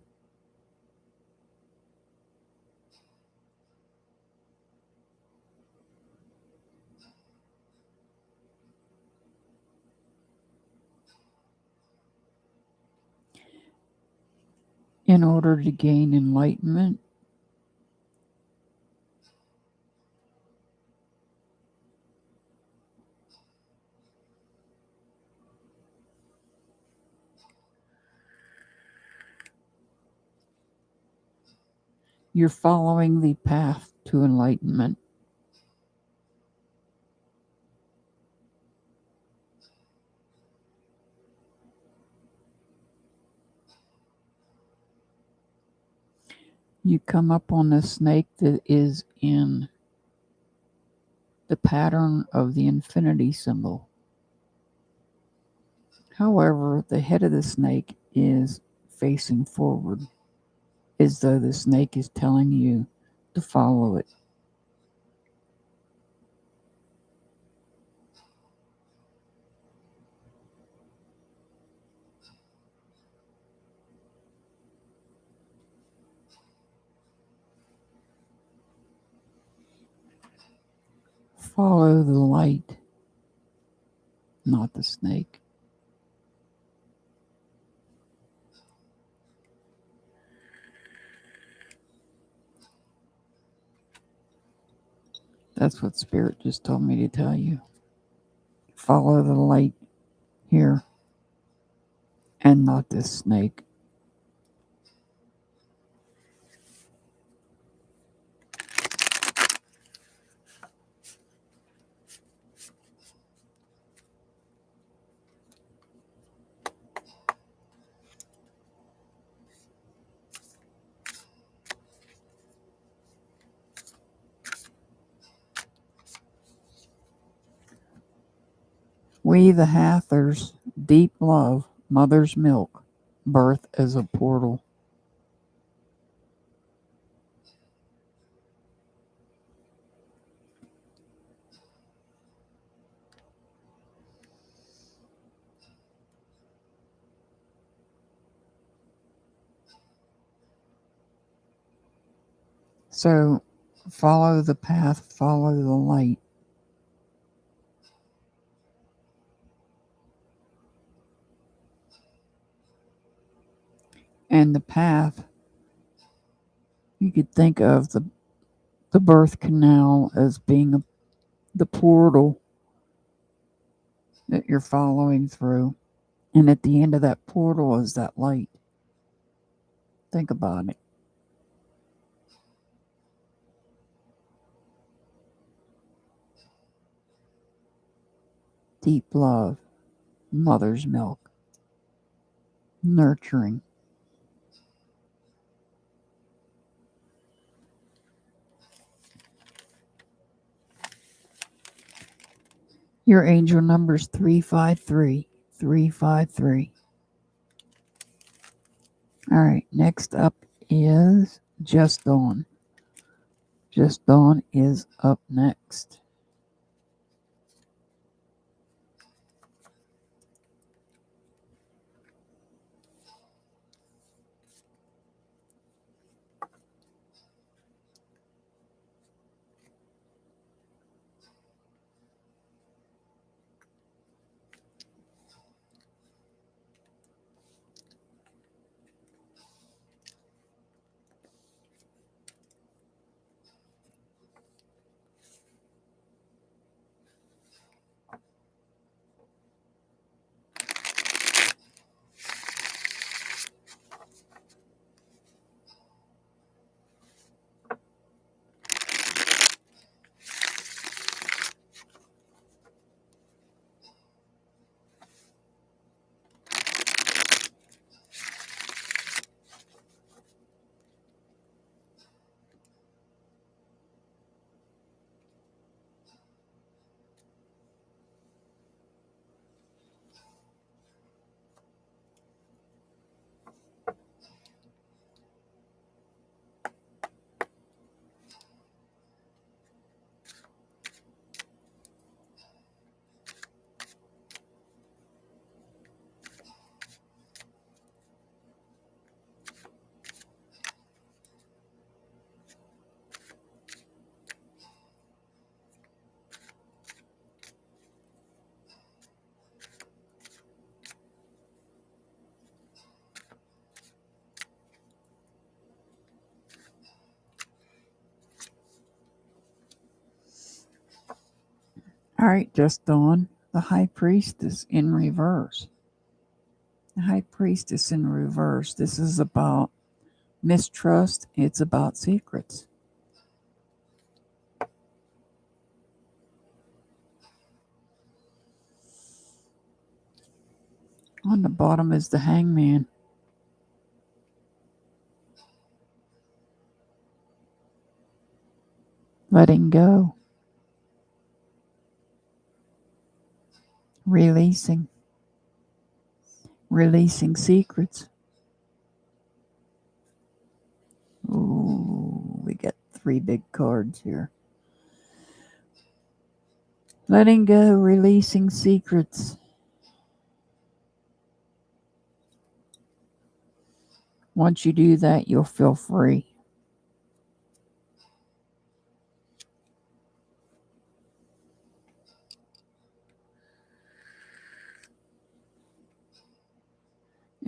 In order to gain enlightenment. You're following the path to enlightenment. You come up on a snake that is in the pattern of the infinity symbol. However, the head of the snake is facing forward, as though the snake is telling you to follow it. Follow the light, not the snake. That's what Spirit just told me to tell you. Follow the light here and not this snake. We the Hathors, deep love, mother's milk, birth as a portal. So follow the path, follow the light. And the path, you could think of the birth canal as being the portal that you're following through. And at the end of that portal is that light. Think about it. Deep love, mother's milk, nurturing. Your angel number is 353. 353. All right, next up is Just Dawn. Just Dawn is up next. All right, Just Dawn. The High Priestess in reverse. The High Priestess in reverse. This is about mistrust. It's about secrets. On the bottom is the Hangman. Letting go. Releasing. Releasing secrets. Ooh, we got 3 big cards here. Letting go, releasing secrets. Once you do that, you'll feel free.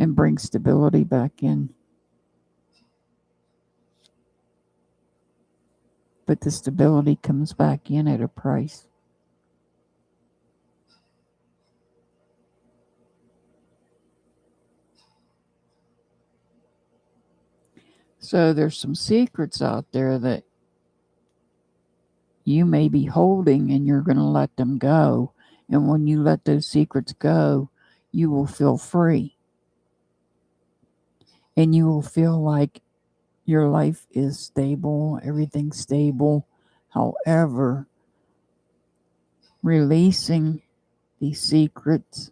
And bring stability back in. But the stability comes back in at a price. So there's some secrets out there that you may be holding and you're going to let them go. And when you let those secrets go, you will feel free. And you will feel like your life is stable, everything's stable. However, releasing these secrets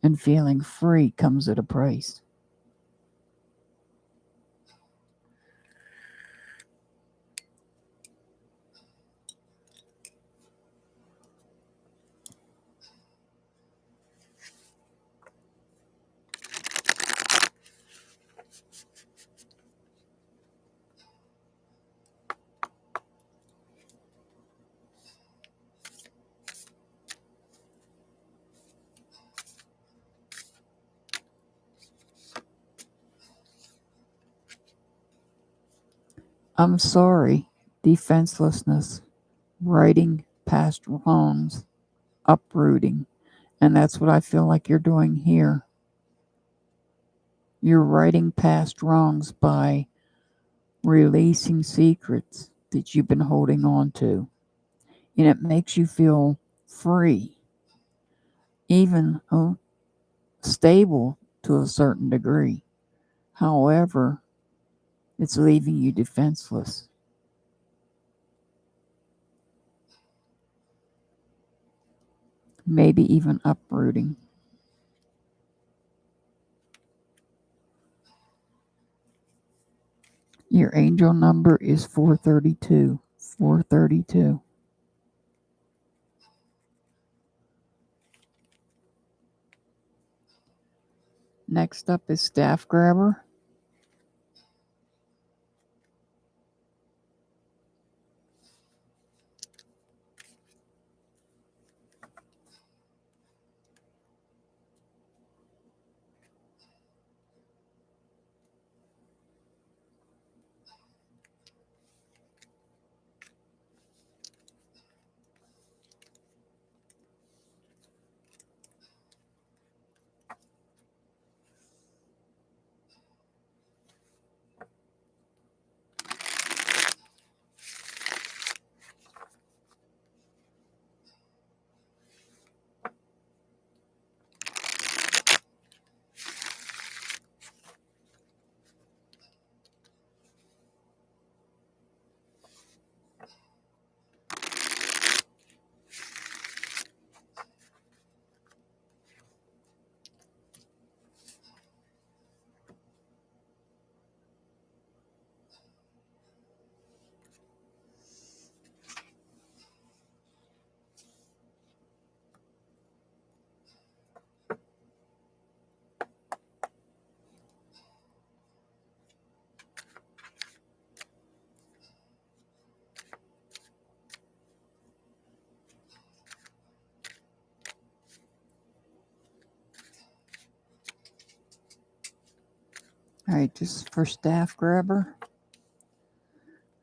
and feeling free comes at a price. I'm sorry, defenselessness, writing past wrongs, uprooting. And that's what I feel like you're doing here. You're writing past wrongs by releasing secrets that you've been holding on to. And it makes you feel free, even stable to a certain degree. However, it's leaving you defenseless. maybe even uprooting. Your angel number is 432. 432. Next up is Staff Grabber. All right, just for Staff Grabber.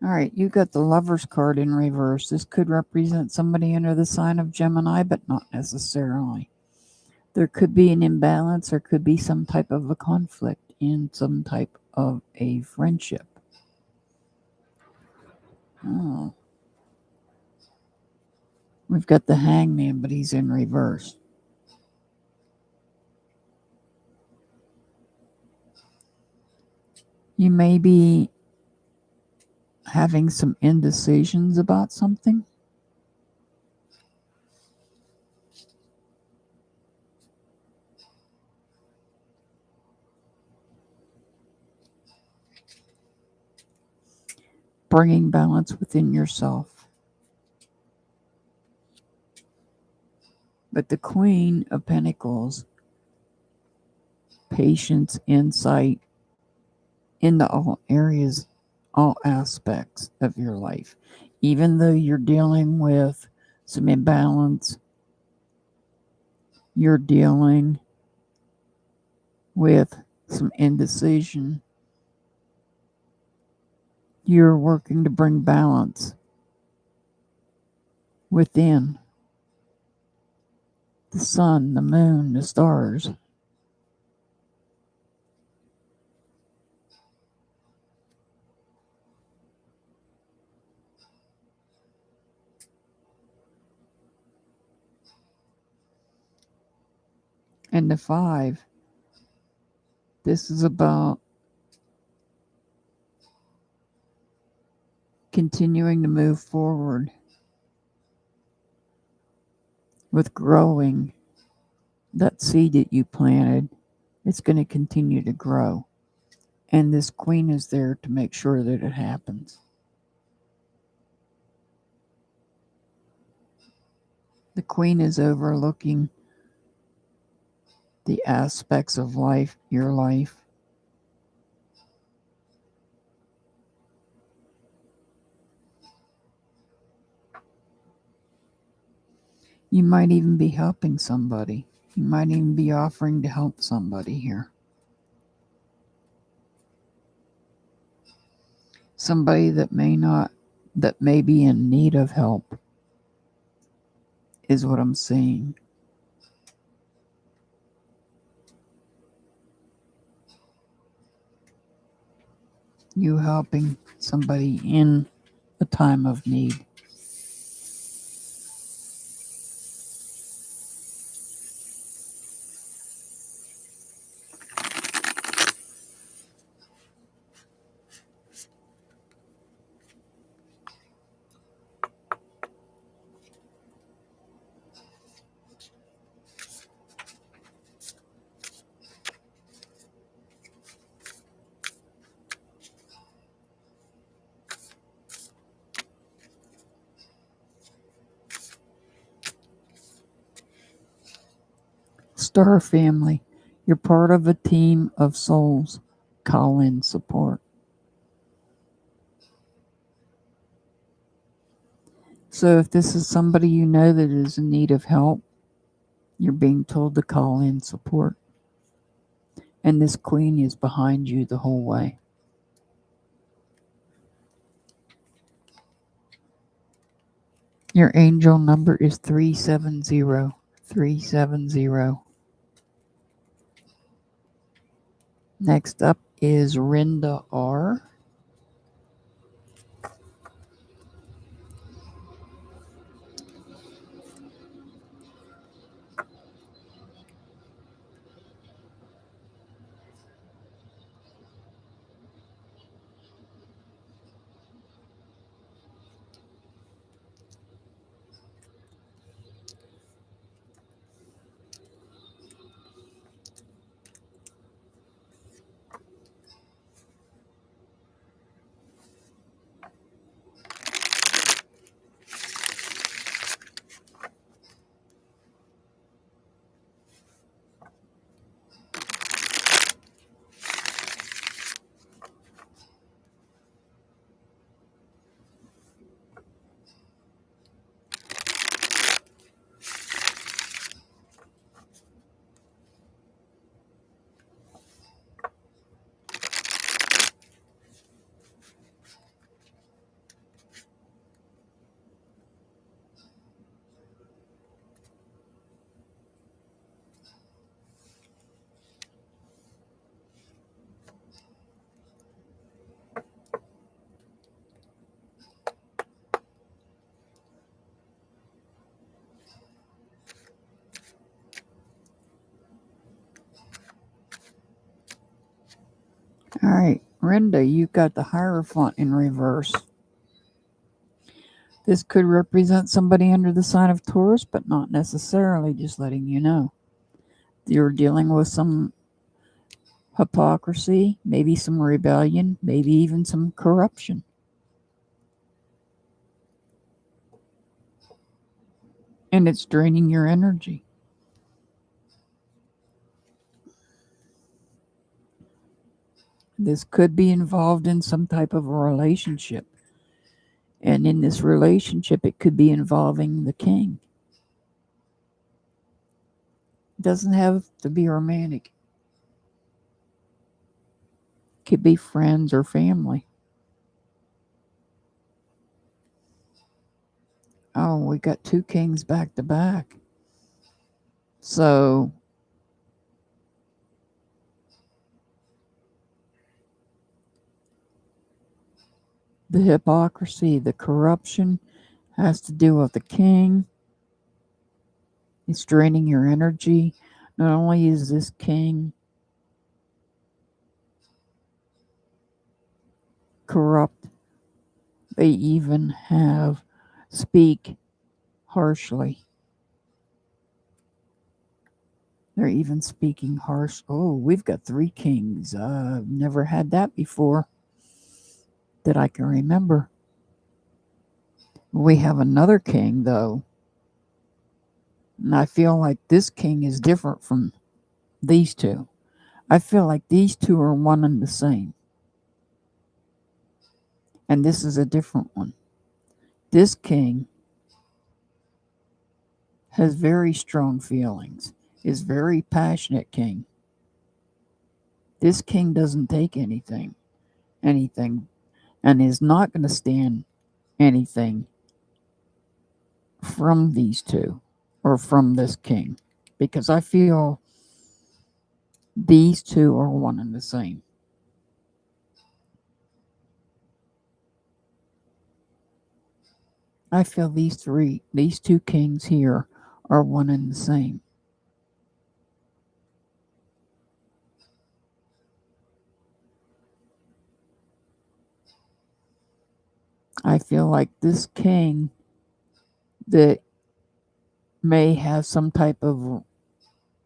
All right, you got the Lover's card in reverse. This could represent somebody under the sign of Gemini, but not necessarily. There could be an imbalance, or could be some type of a conflict in some type of a friendship. Oh. We've got the Hangman, but he's in reverse. You may be having some indecisions about something. Bringing balance within yourself. But the Queen of Pentacles, patience, insight into all areas, all aspects of your life. Even though you're dealing with some imbalance, you're dealing with some indecision, you're working to bring balance within the sun, the moon, the stars. And the 5, this is about continuing to move forward with growing that seed that you planted. It's going to continue to grow. And this Queen is there to make sure that it happens. The Queen is overlooking the aspects of life, your life. You might even be helping somebody. You might even be offering to help somebody here. Somebody that may be in need of help is what I'm seeing. You helping somebody in a time of need. Star family, you're part of a team of souls. Call in support. So if this is somebody you know that is in need of help, you're being told to call in support. And this queen is behind you the whole way. Your angel number is 370. 370. Next up is Rinda R. All right, Rinda, you've got the Hierophant in reverse. This could represent somebody under the sign of Taurus, but not necessarily, just letting you know. You're dealing with some hypocrisy, maybe some rebellion, maybe even some corruption. And it's draining your energy. This could be involved in some type of a relationship. And in this relationship, it could be involving the king. It doesn't have to be romantic. It could be friends or family. Oh, we got two kings back to back. So the hypocrisy, the corruption has to do with the king. It's draining your energy. Not only is this king corrupt, they even speak harshly. They're even speaking harsh. Oh, we've got three kings. I've never had that before that I can remember. We have another king, though. And I feel like this king is different from these two. I feel like these two are one and the same. And this is a different one. This king has very strong feelings, is very passionate king. This king doesn't take anything, and is not going to stand anything from these two or from this king, because I feel these two are one and the same. I feel these two kings here are one and the same. I feel like this king that may have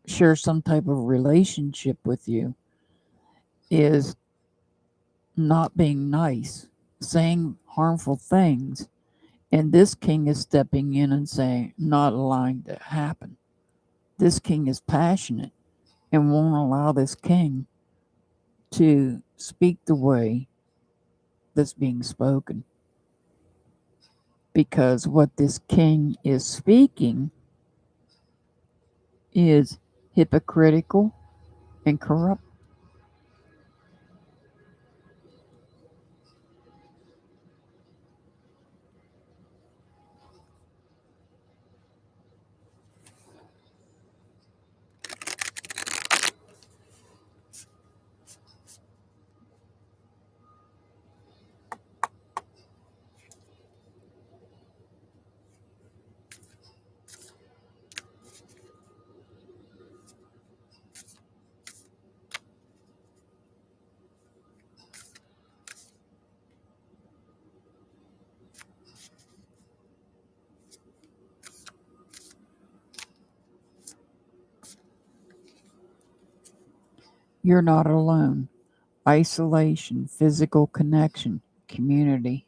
share some type of relationship with you is not being nice, saying harmful things, and this king is stepping in and saying, not allowing to happen. This king is passionate and won't allow this king to speak the way that's being spoken. Because what this king is speaking is hypocritical and corrupt. You're not alone. Isolation, physical connection, community.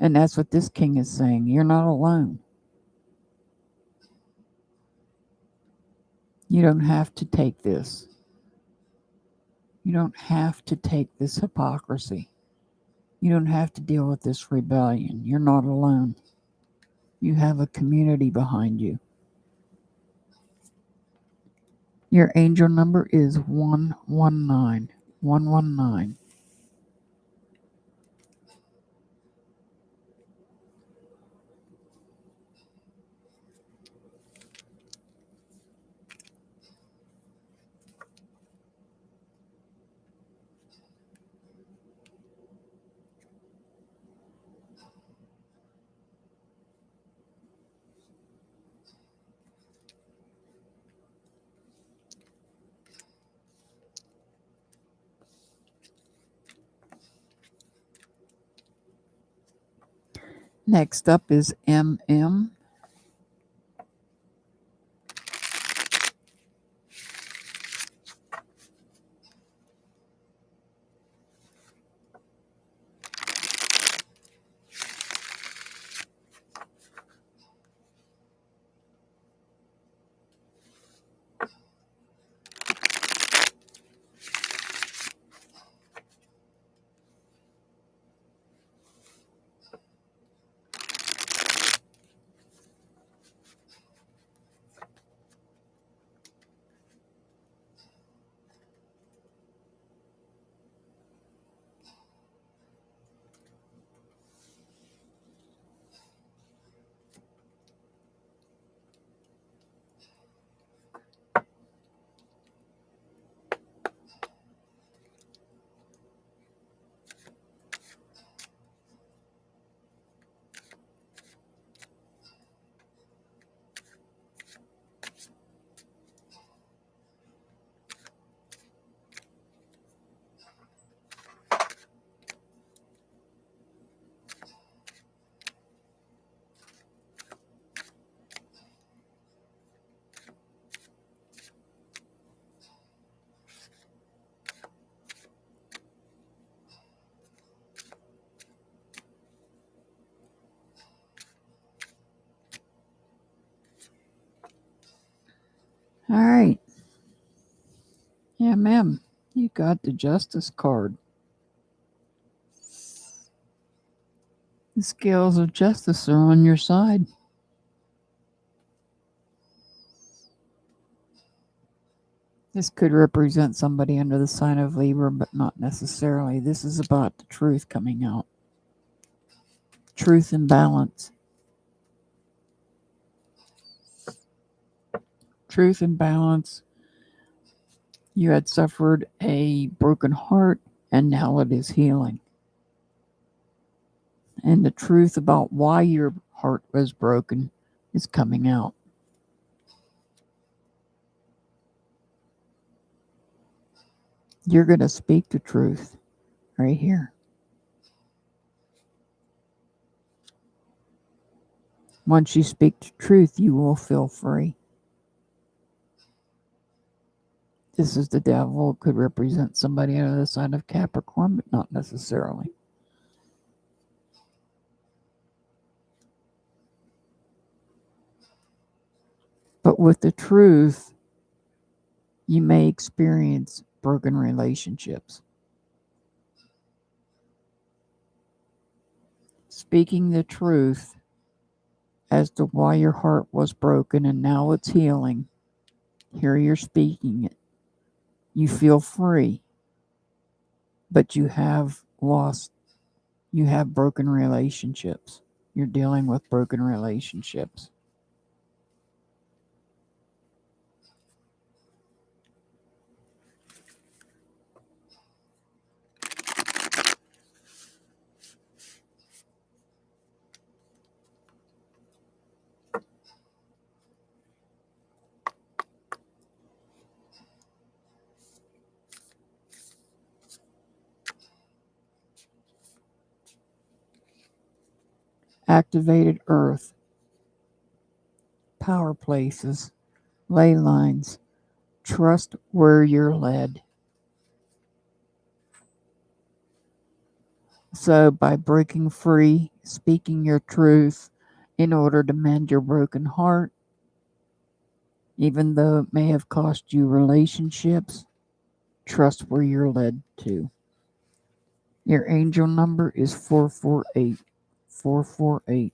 And that's what this king is saying. You're not alone. You don't have to take this. You don't have to take this hypocrisy. You don't have to deal with this rebellion. You're not alone. You have a community behind you. Your angel number is 119. 119. Next up is MM. All right. Yeah, ma'am. You got the Justice card. The scales of justice are on your side. This could represent somebody under the sign of Libra, but not necessarily. This is about the truth coming out. Truth and balance. Truth and balance. You had suffered a broken heart, and now it is healing. And the truth about why your heart was broken is coming out. You're going to speak the truth right here. Once you speak the truth, you will feel free. This is the devil. It could represent somebody under the sign of Capricorn, but not necessarily. But with the truth, you may experience broken relationships. Speaking the truth as to why your heart was broken and now it's healing. Here you're speaking it. You feel free, but you have broken relationships. You're dealing with broken relationships. Activated earth, power places, ley lines. Trust where you're led. So by breaking free, speaking your truth in order to mend your broken heart, even though it may have cost you relationships, trust where you're led to. Your angel number is 448. 448.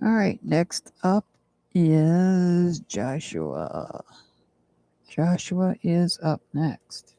All right, next up is Joshua. Joshua is up next.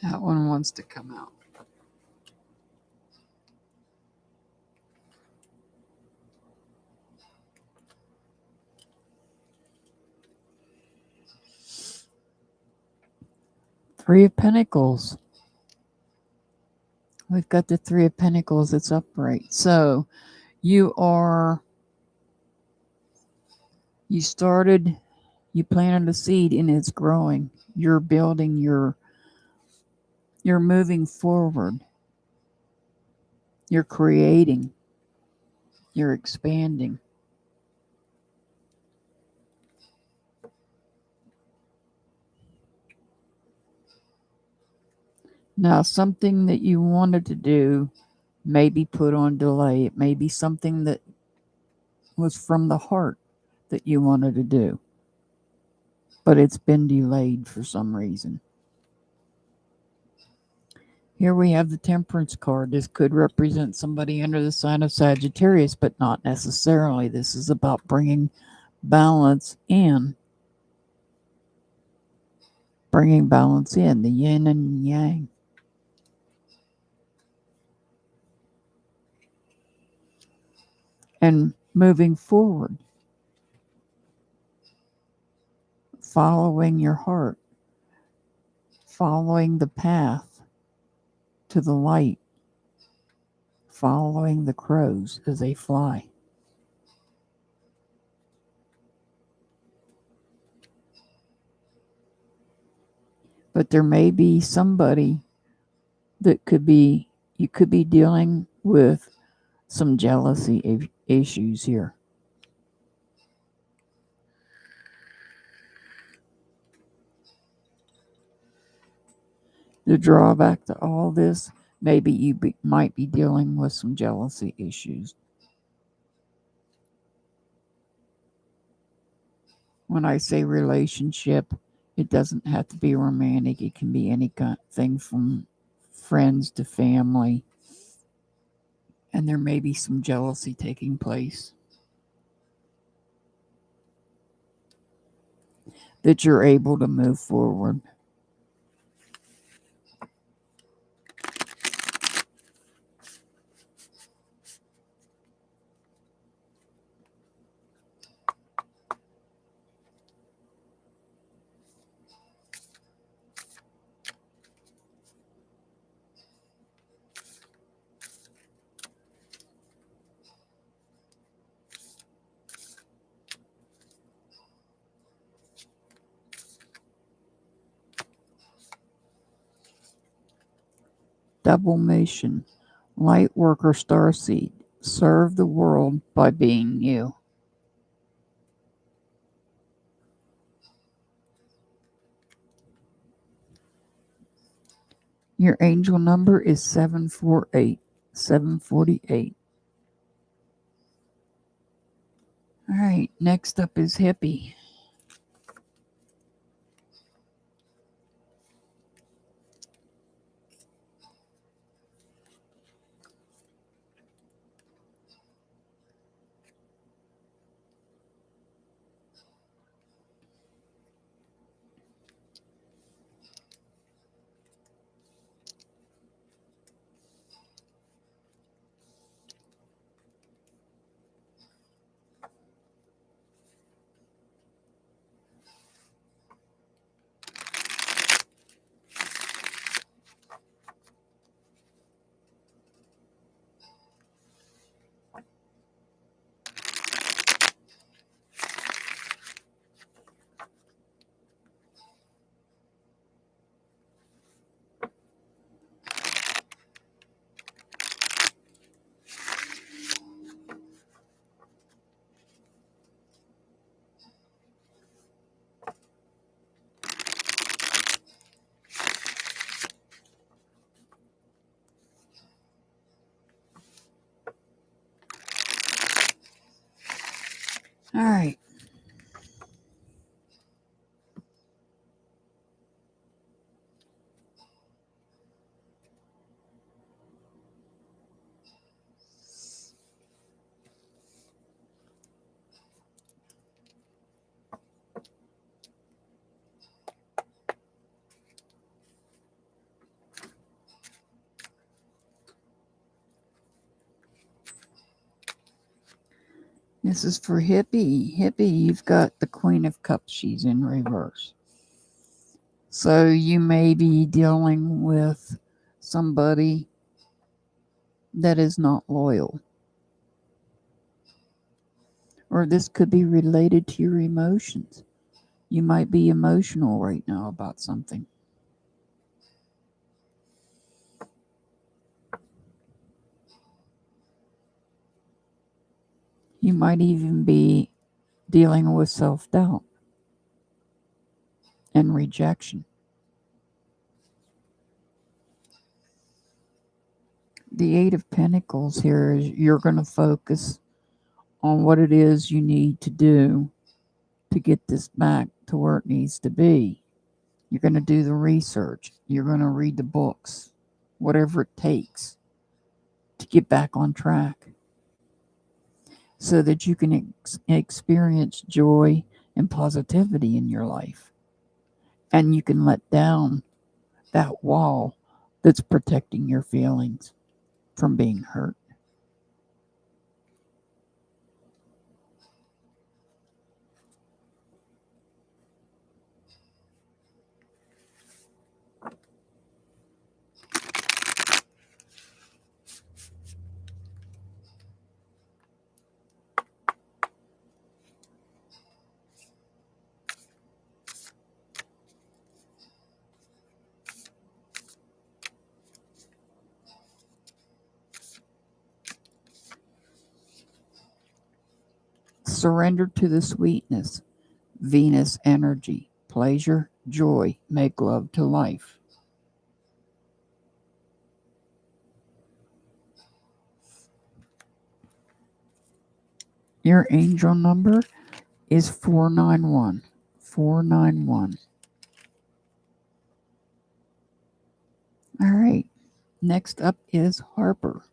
That one wants to come out. Three of Pentacles. We've got the Three of Pentacles. It's upright. So you planted a seed and it's growing. You're building you're moving forward. You're creating. You're expanding. Now, something that you wanted to do may be put on delay. It may be something that was from the heart that you wanted to do, but it's been delayed for some reason. Here we have the Temperance card. This could represent somebody under the sign of Sagittarius, but not necessarily. This is about bringing balance in. Bringing balance in, the yin and yang. And moving forward. Following your heart. Following the path to the light. Following the crows as they fly. But there may be somebody that you could be dealing with some jealousy issues here. The drawback to all this, maybe you might be dealing with some jealousy issues. When I say relationship, it doesn't have to be romantic. It can be any kind of thing from friends to family. And there may be some jealousy taking place that you're able to move forward. Double mission. Light worker starseed. Serve the world by being you. Your angel number is 748. 748. All right, next up is hippie. All right. This is for hippie. Hippie, you've got the Queen of Cups. She's in reverse. So you may be dealing with somebody that is not loyal. Or this could be related to your emotions. You might be emotional right now about something. You might even be dealing with self-doubt and rejection. The Eight of Pentacles here is you're going to focus on what it is you need to do to get this back to where it needs to be. You're going to do the research. You're going to read the books, whatever it takes to get back on track so that you can experience joy and positivity in your life. And you can let down that wall that's protecting your feelings from being hurt. Surrender to the sweetness. Venus energy. Pleasure, joy, make love to life. Your angel number is 491. 491. All right. Next up is Harper.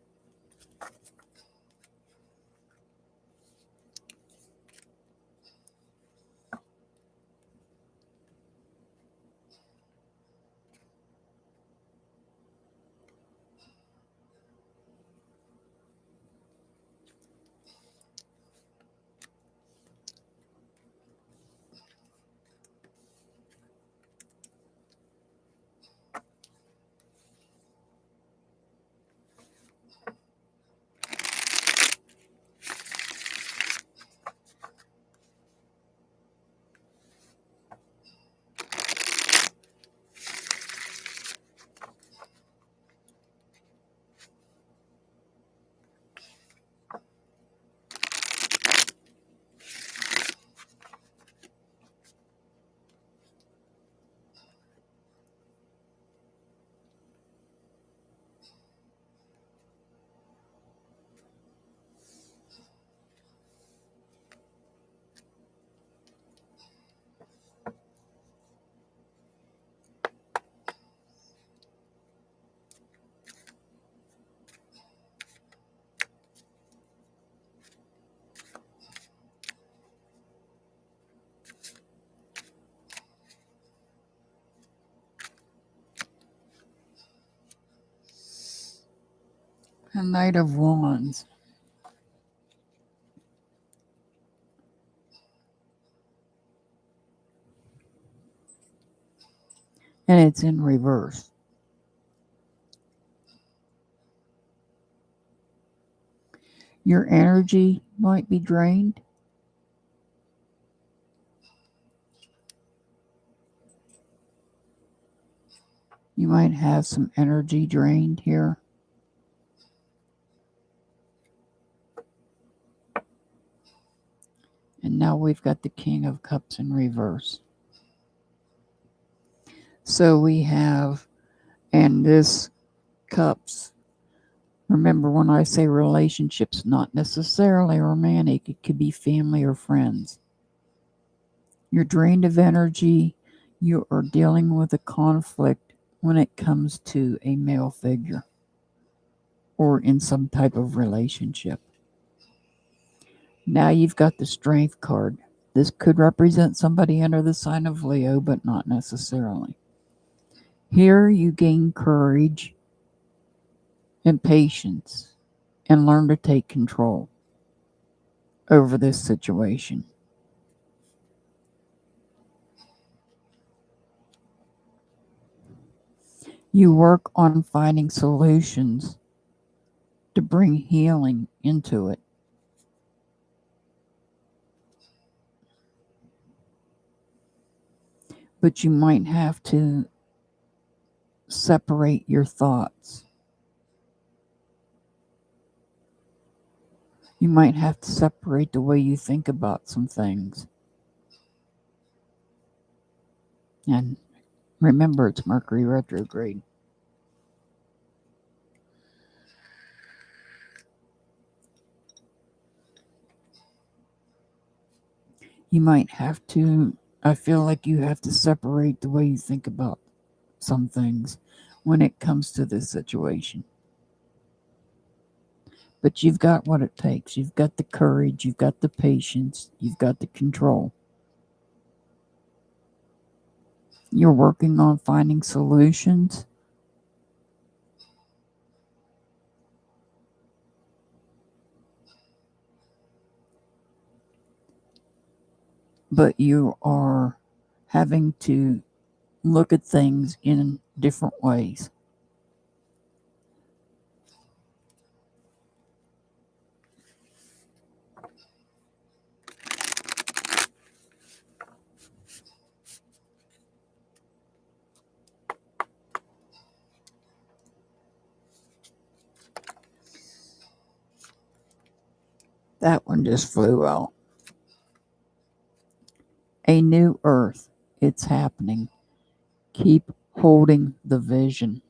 A Knight of Wands. And it's in reverse. Your energy might be drained. You might have some energy drained here. And now we've got the King of Cups in reverse. So we have, and this Cups, remember when I say relationships, not necessarily romantic, it could be family or friends. You're drained of energy. You are dealing with a conflict when it comes to a male figure or in some type of relationship. Now you've got the Strength card. This could represent somebody under the sign of Leo, but not necessarily. Here you gain courage and patience and learn to take control over this situation. You work on finding solutions to bring healing into it. But you might have to separate your thoughts. You might have to separate the way you think about some things. And remember, it's Mercury retrograde. You might have to, I feel like you have to separate the way you think about some things when it comes to this situation. But you've got what it takes. You've got the courage, you've got the patience, you've got the control. You're working on finding solutions. But you are having to look at things in different ways. That one just flew out. new earth. It's happening. Keep holding the vision.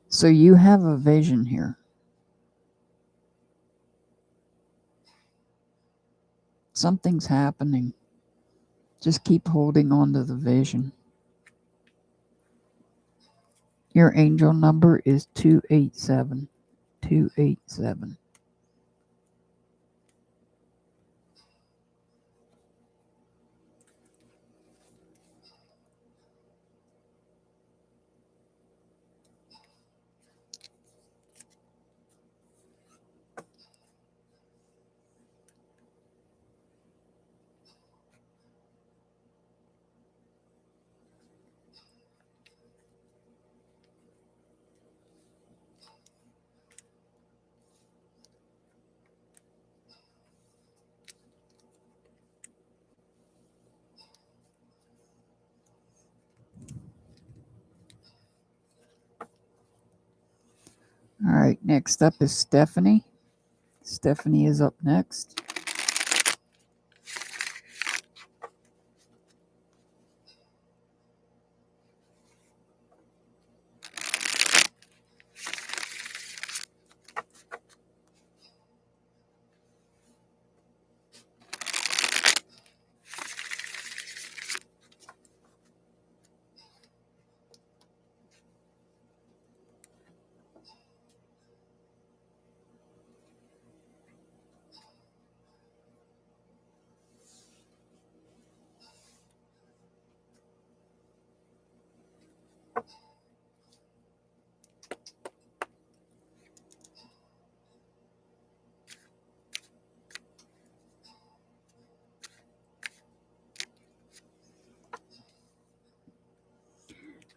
So you have a vision here. Something's happening. Just keep holding on to the vision. Your angel number is 287. 287. All right, next up is Stephanie. Stephanie is up next.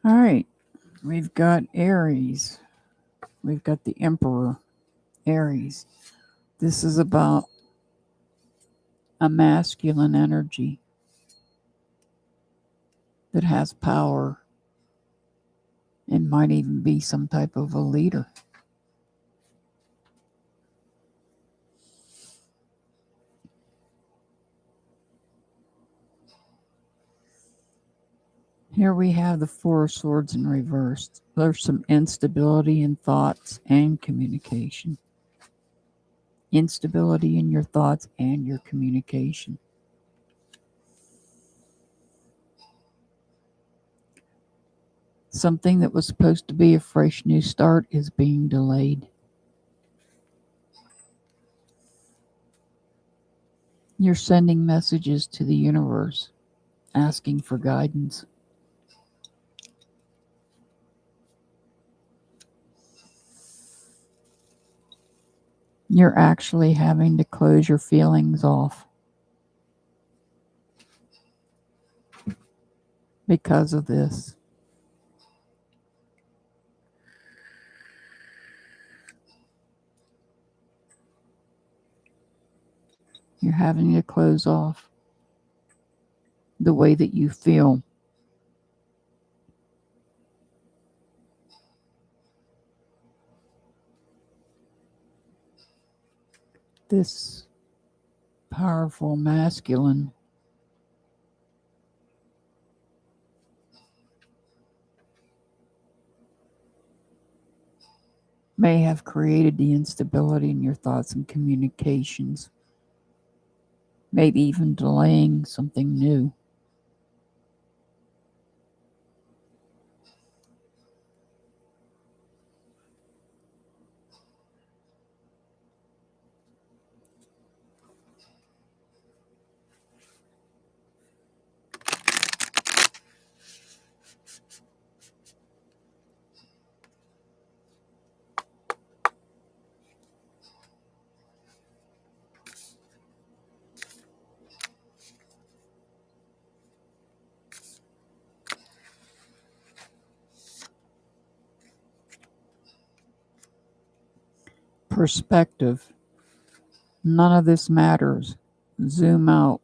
All right, we've got Aries. We've got the Emperor, Aries. This is about a masculine energy that has power and might even be some type of a leader. Here we have the Four of Swords in reverse. There's some instability in thoughts and communication. Instability in your thoughts and your communication. Something that was supposed to be a fresh new start is being delayed. You're sending messages to the universe, asking for guidance. You're actually having to close your feelings off because of this. You're having to close off the way that you feel. This powerful masculine may have created the instability in your thoughts and communications, maybe even delaying something new. Perspective. None of this matters. Zoom out.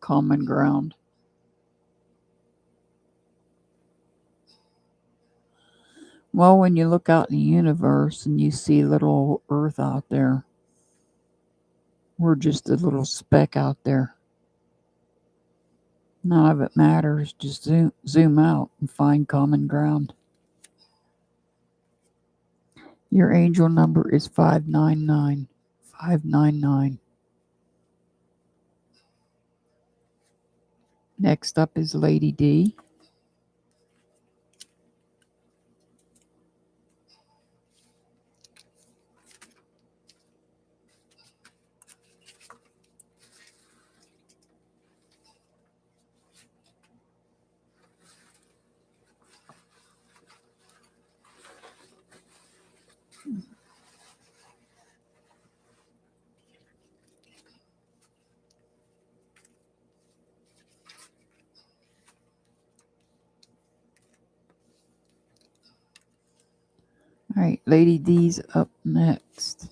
Common ground. Well, when you look out in the universe and you see little Earth out there, we're just a little speck out there. None of it matters. Just zoom out and find common ground. Your angel number is 599. 599. Next up is Lady D. All right, Lady D's up next.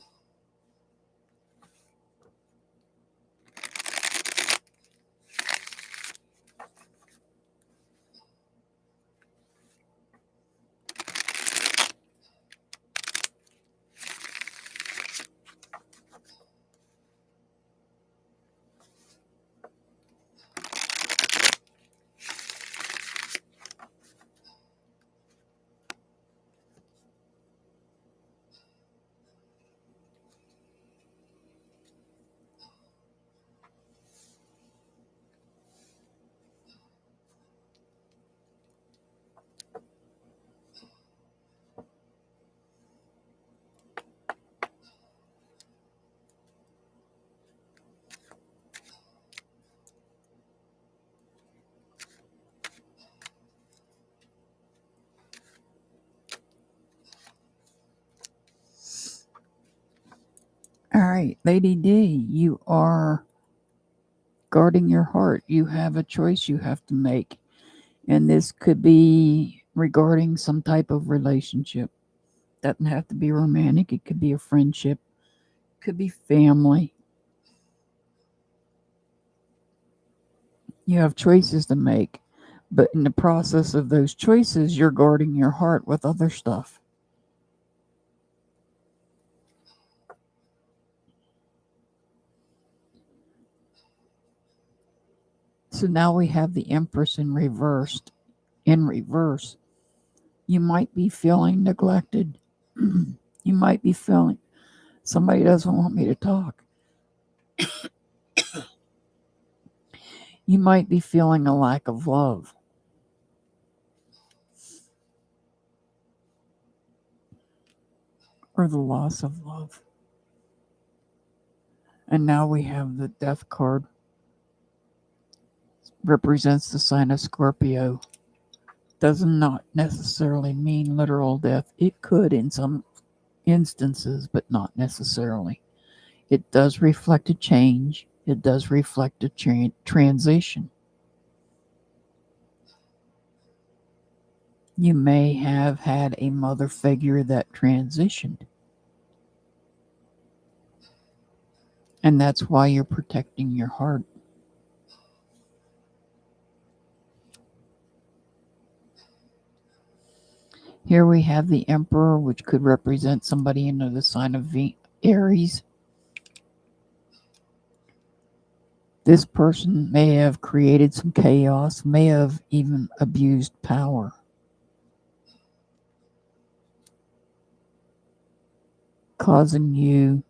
All right, Lady D, you are guarding your heart. You have a choice you have to make. And this could be regarding some type of relationship. Doesn't have to be romantic. It could be a friendship. It could be family. You have choices to make. But in the process of those choices, you're guarding your heart with other stuff. So now we have the Empress in reverse. In reverse, you might be feeling neglected. You might be feeling somebody doesn't want me to talk. You might be feeling a lack of love. Or the loss of love. And now we have the Death card. Represents the sign of Scorpio. Does not necessarily mean literal death. It could in some instances, but not necessarily. It does reflect a change. It does reflect a transition. You may have had a mother figure that transitioned. And that's why you're protecting your heart. Here we have the Emperor, which could represent somebody under the sign of Aries. This person may have created some chaos, may have even abused power. Causing you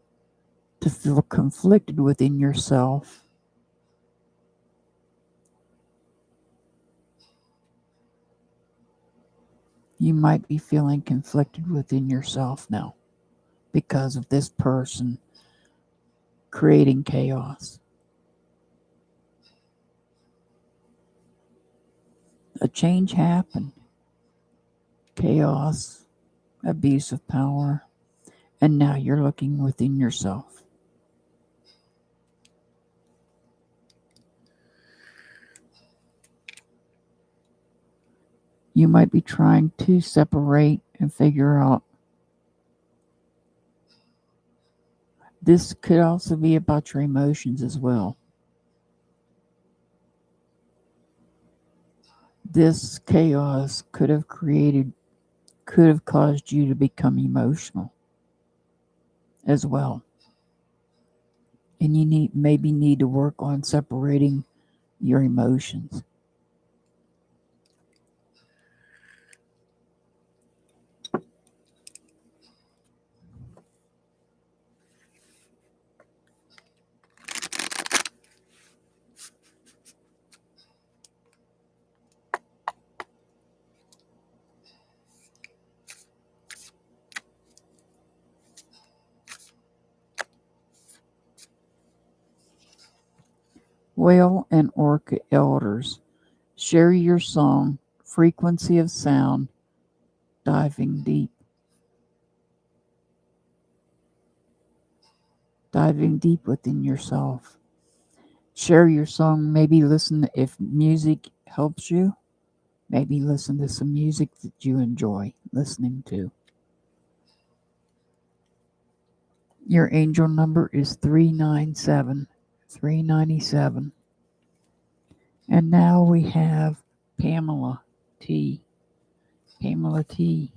to feel conflicted within yourself. You might be feeling conflicted within yourself now because of this person creating chaos. A change happened. Chaos, abuse of power, and now you're looking within yourself. You might be trying to separate and figure out. This could also be about your emotions as well. This chaos could have created could have caused you to become emotional as well. And you maybe need to work on separating your emotions. Whale and Orca elders, share your song, frequency of sound, diving deep. Diving deep within yourself. Share your song. Maybe listen if music helps you. Maybe listen to some music that you enjoy listening to. Your angel number is 397. 397. And now we have Pamela T. Pamela T.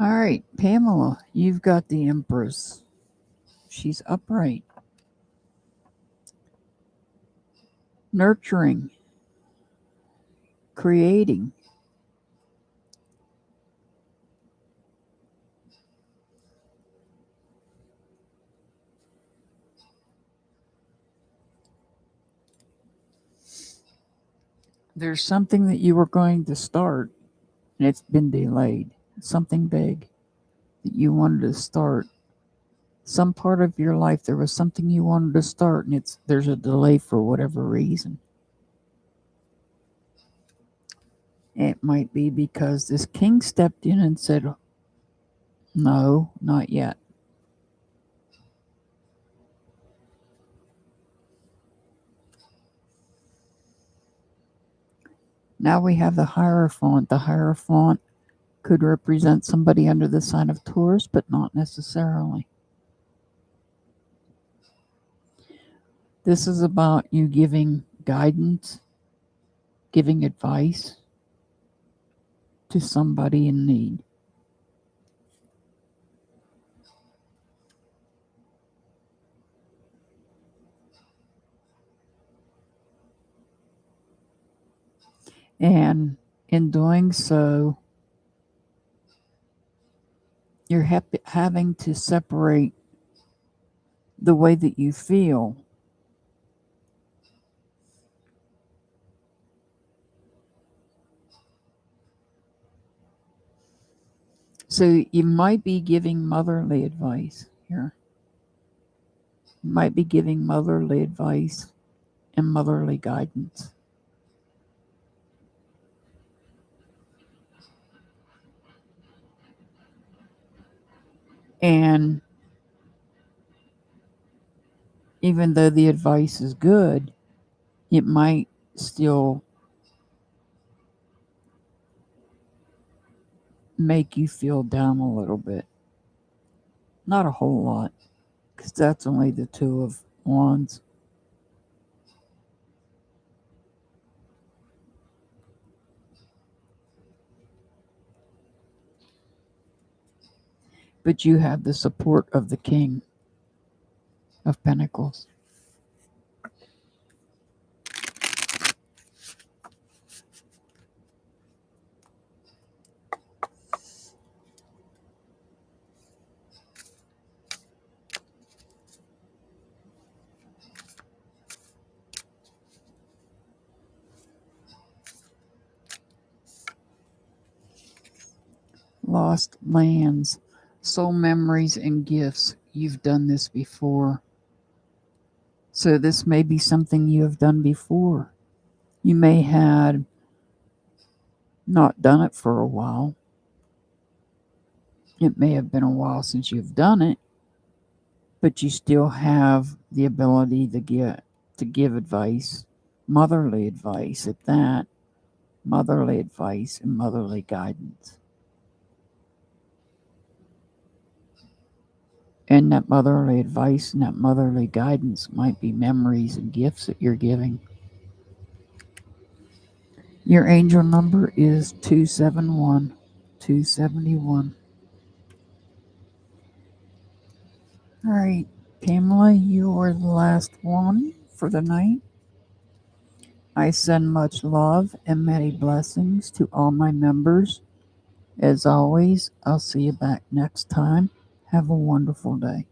All right, Pamela, you've got the Empress. She's upright. Nurturing. Creating. There's something that you were going to start and it's been delayed. Something big that you wanted to start. Some part of your life there was something you wanted to start and there's a delay for whatever reason. It might be because this king stepped in and said, no, not yet. Now we have the Hierophant. The Hierophant could represent somebody under the sign of Taurus, but not necessarily. This is about you giving guidance, giving advice to somebody in need. And in doing so, you're having to separate the way that you feel so you might be giving motherly advice here. You might be giving motherly advice and motherly guidance. And even though the advice is good, it might still make you feel down a little bit. Not a whole lot. because that's only the Two of Wands. But you have the support of the King of Pentacles. Lost lands, soul memories and gifts. You've done this before. So this may be something you have done before. You may have not done it for a while. It may have been a while since you've done it, but you still have the ability to give advice, motherly advice at that, motherly advice and motherly guidance. And that motherly advice and that motherly guidance might be memories and gifts that you're giving. Your angel number is 271. 271. All right, Pamela, you are the last one for the night. I send much love and many blessings to all my members. As always, I'll see you back next time. Have a wonderful day.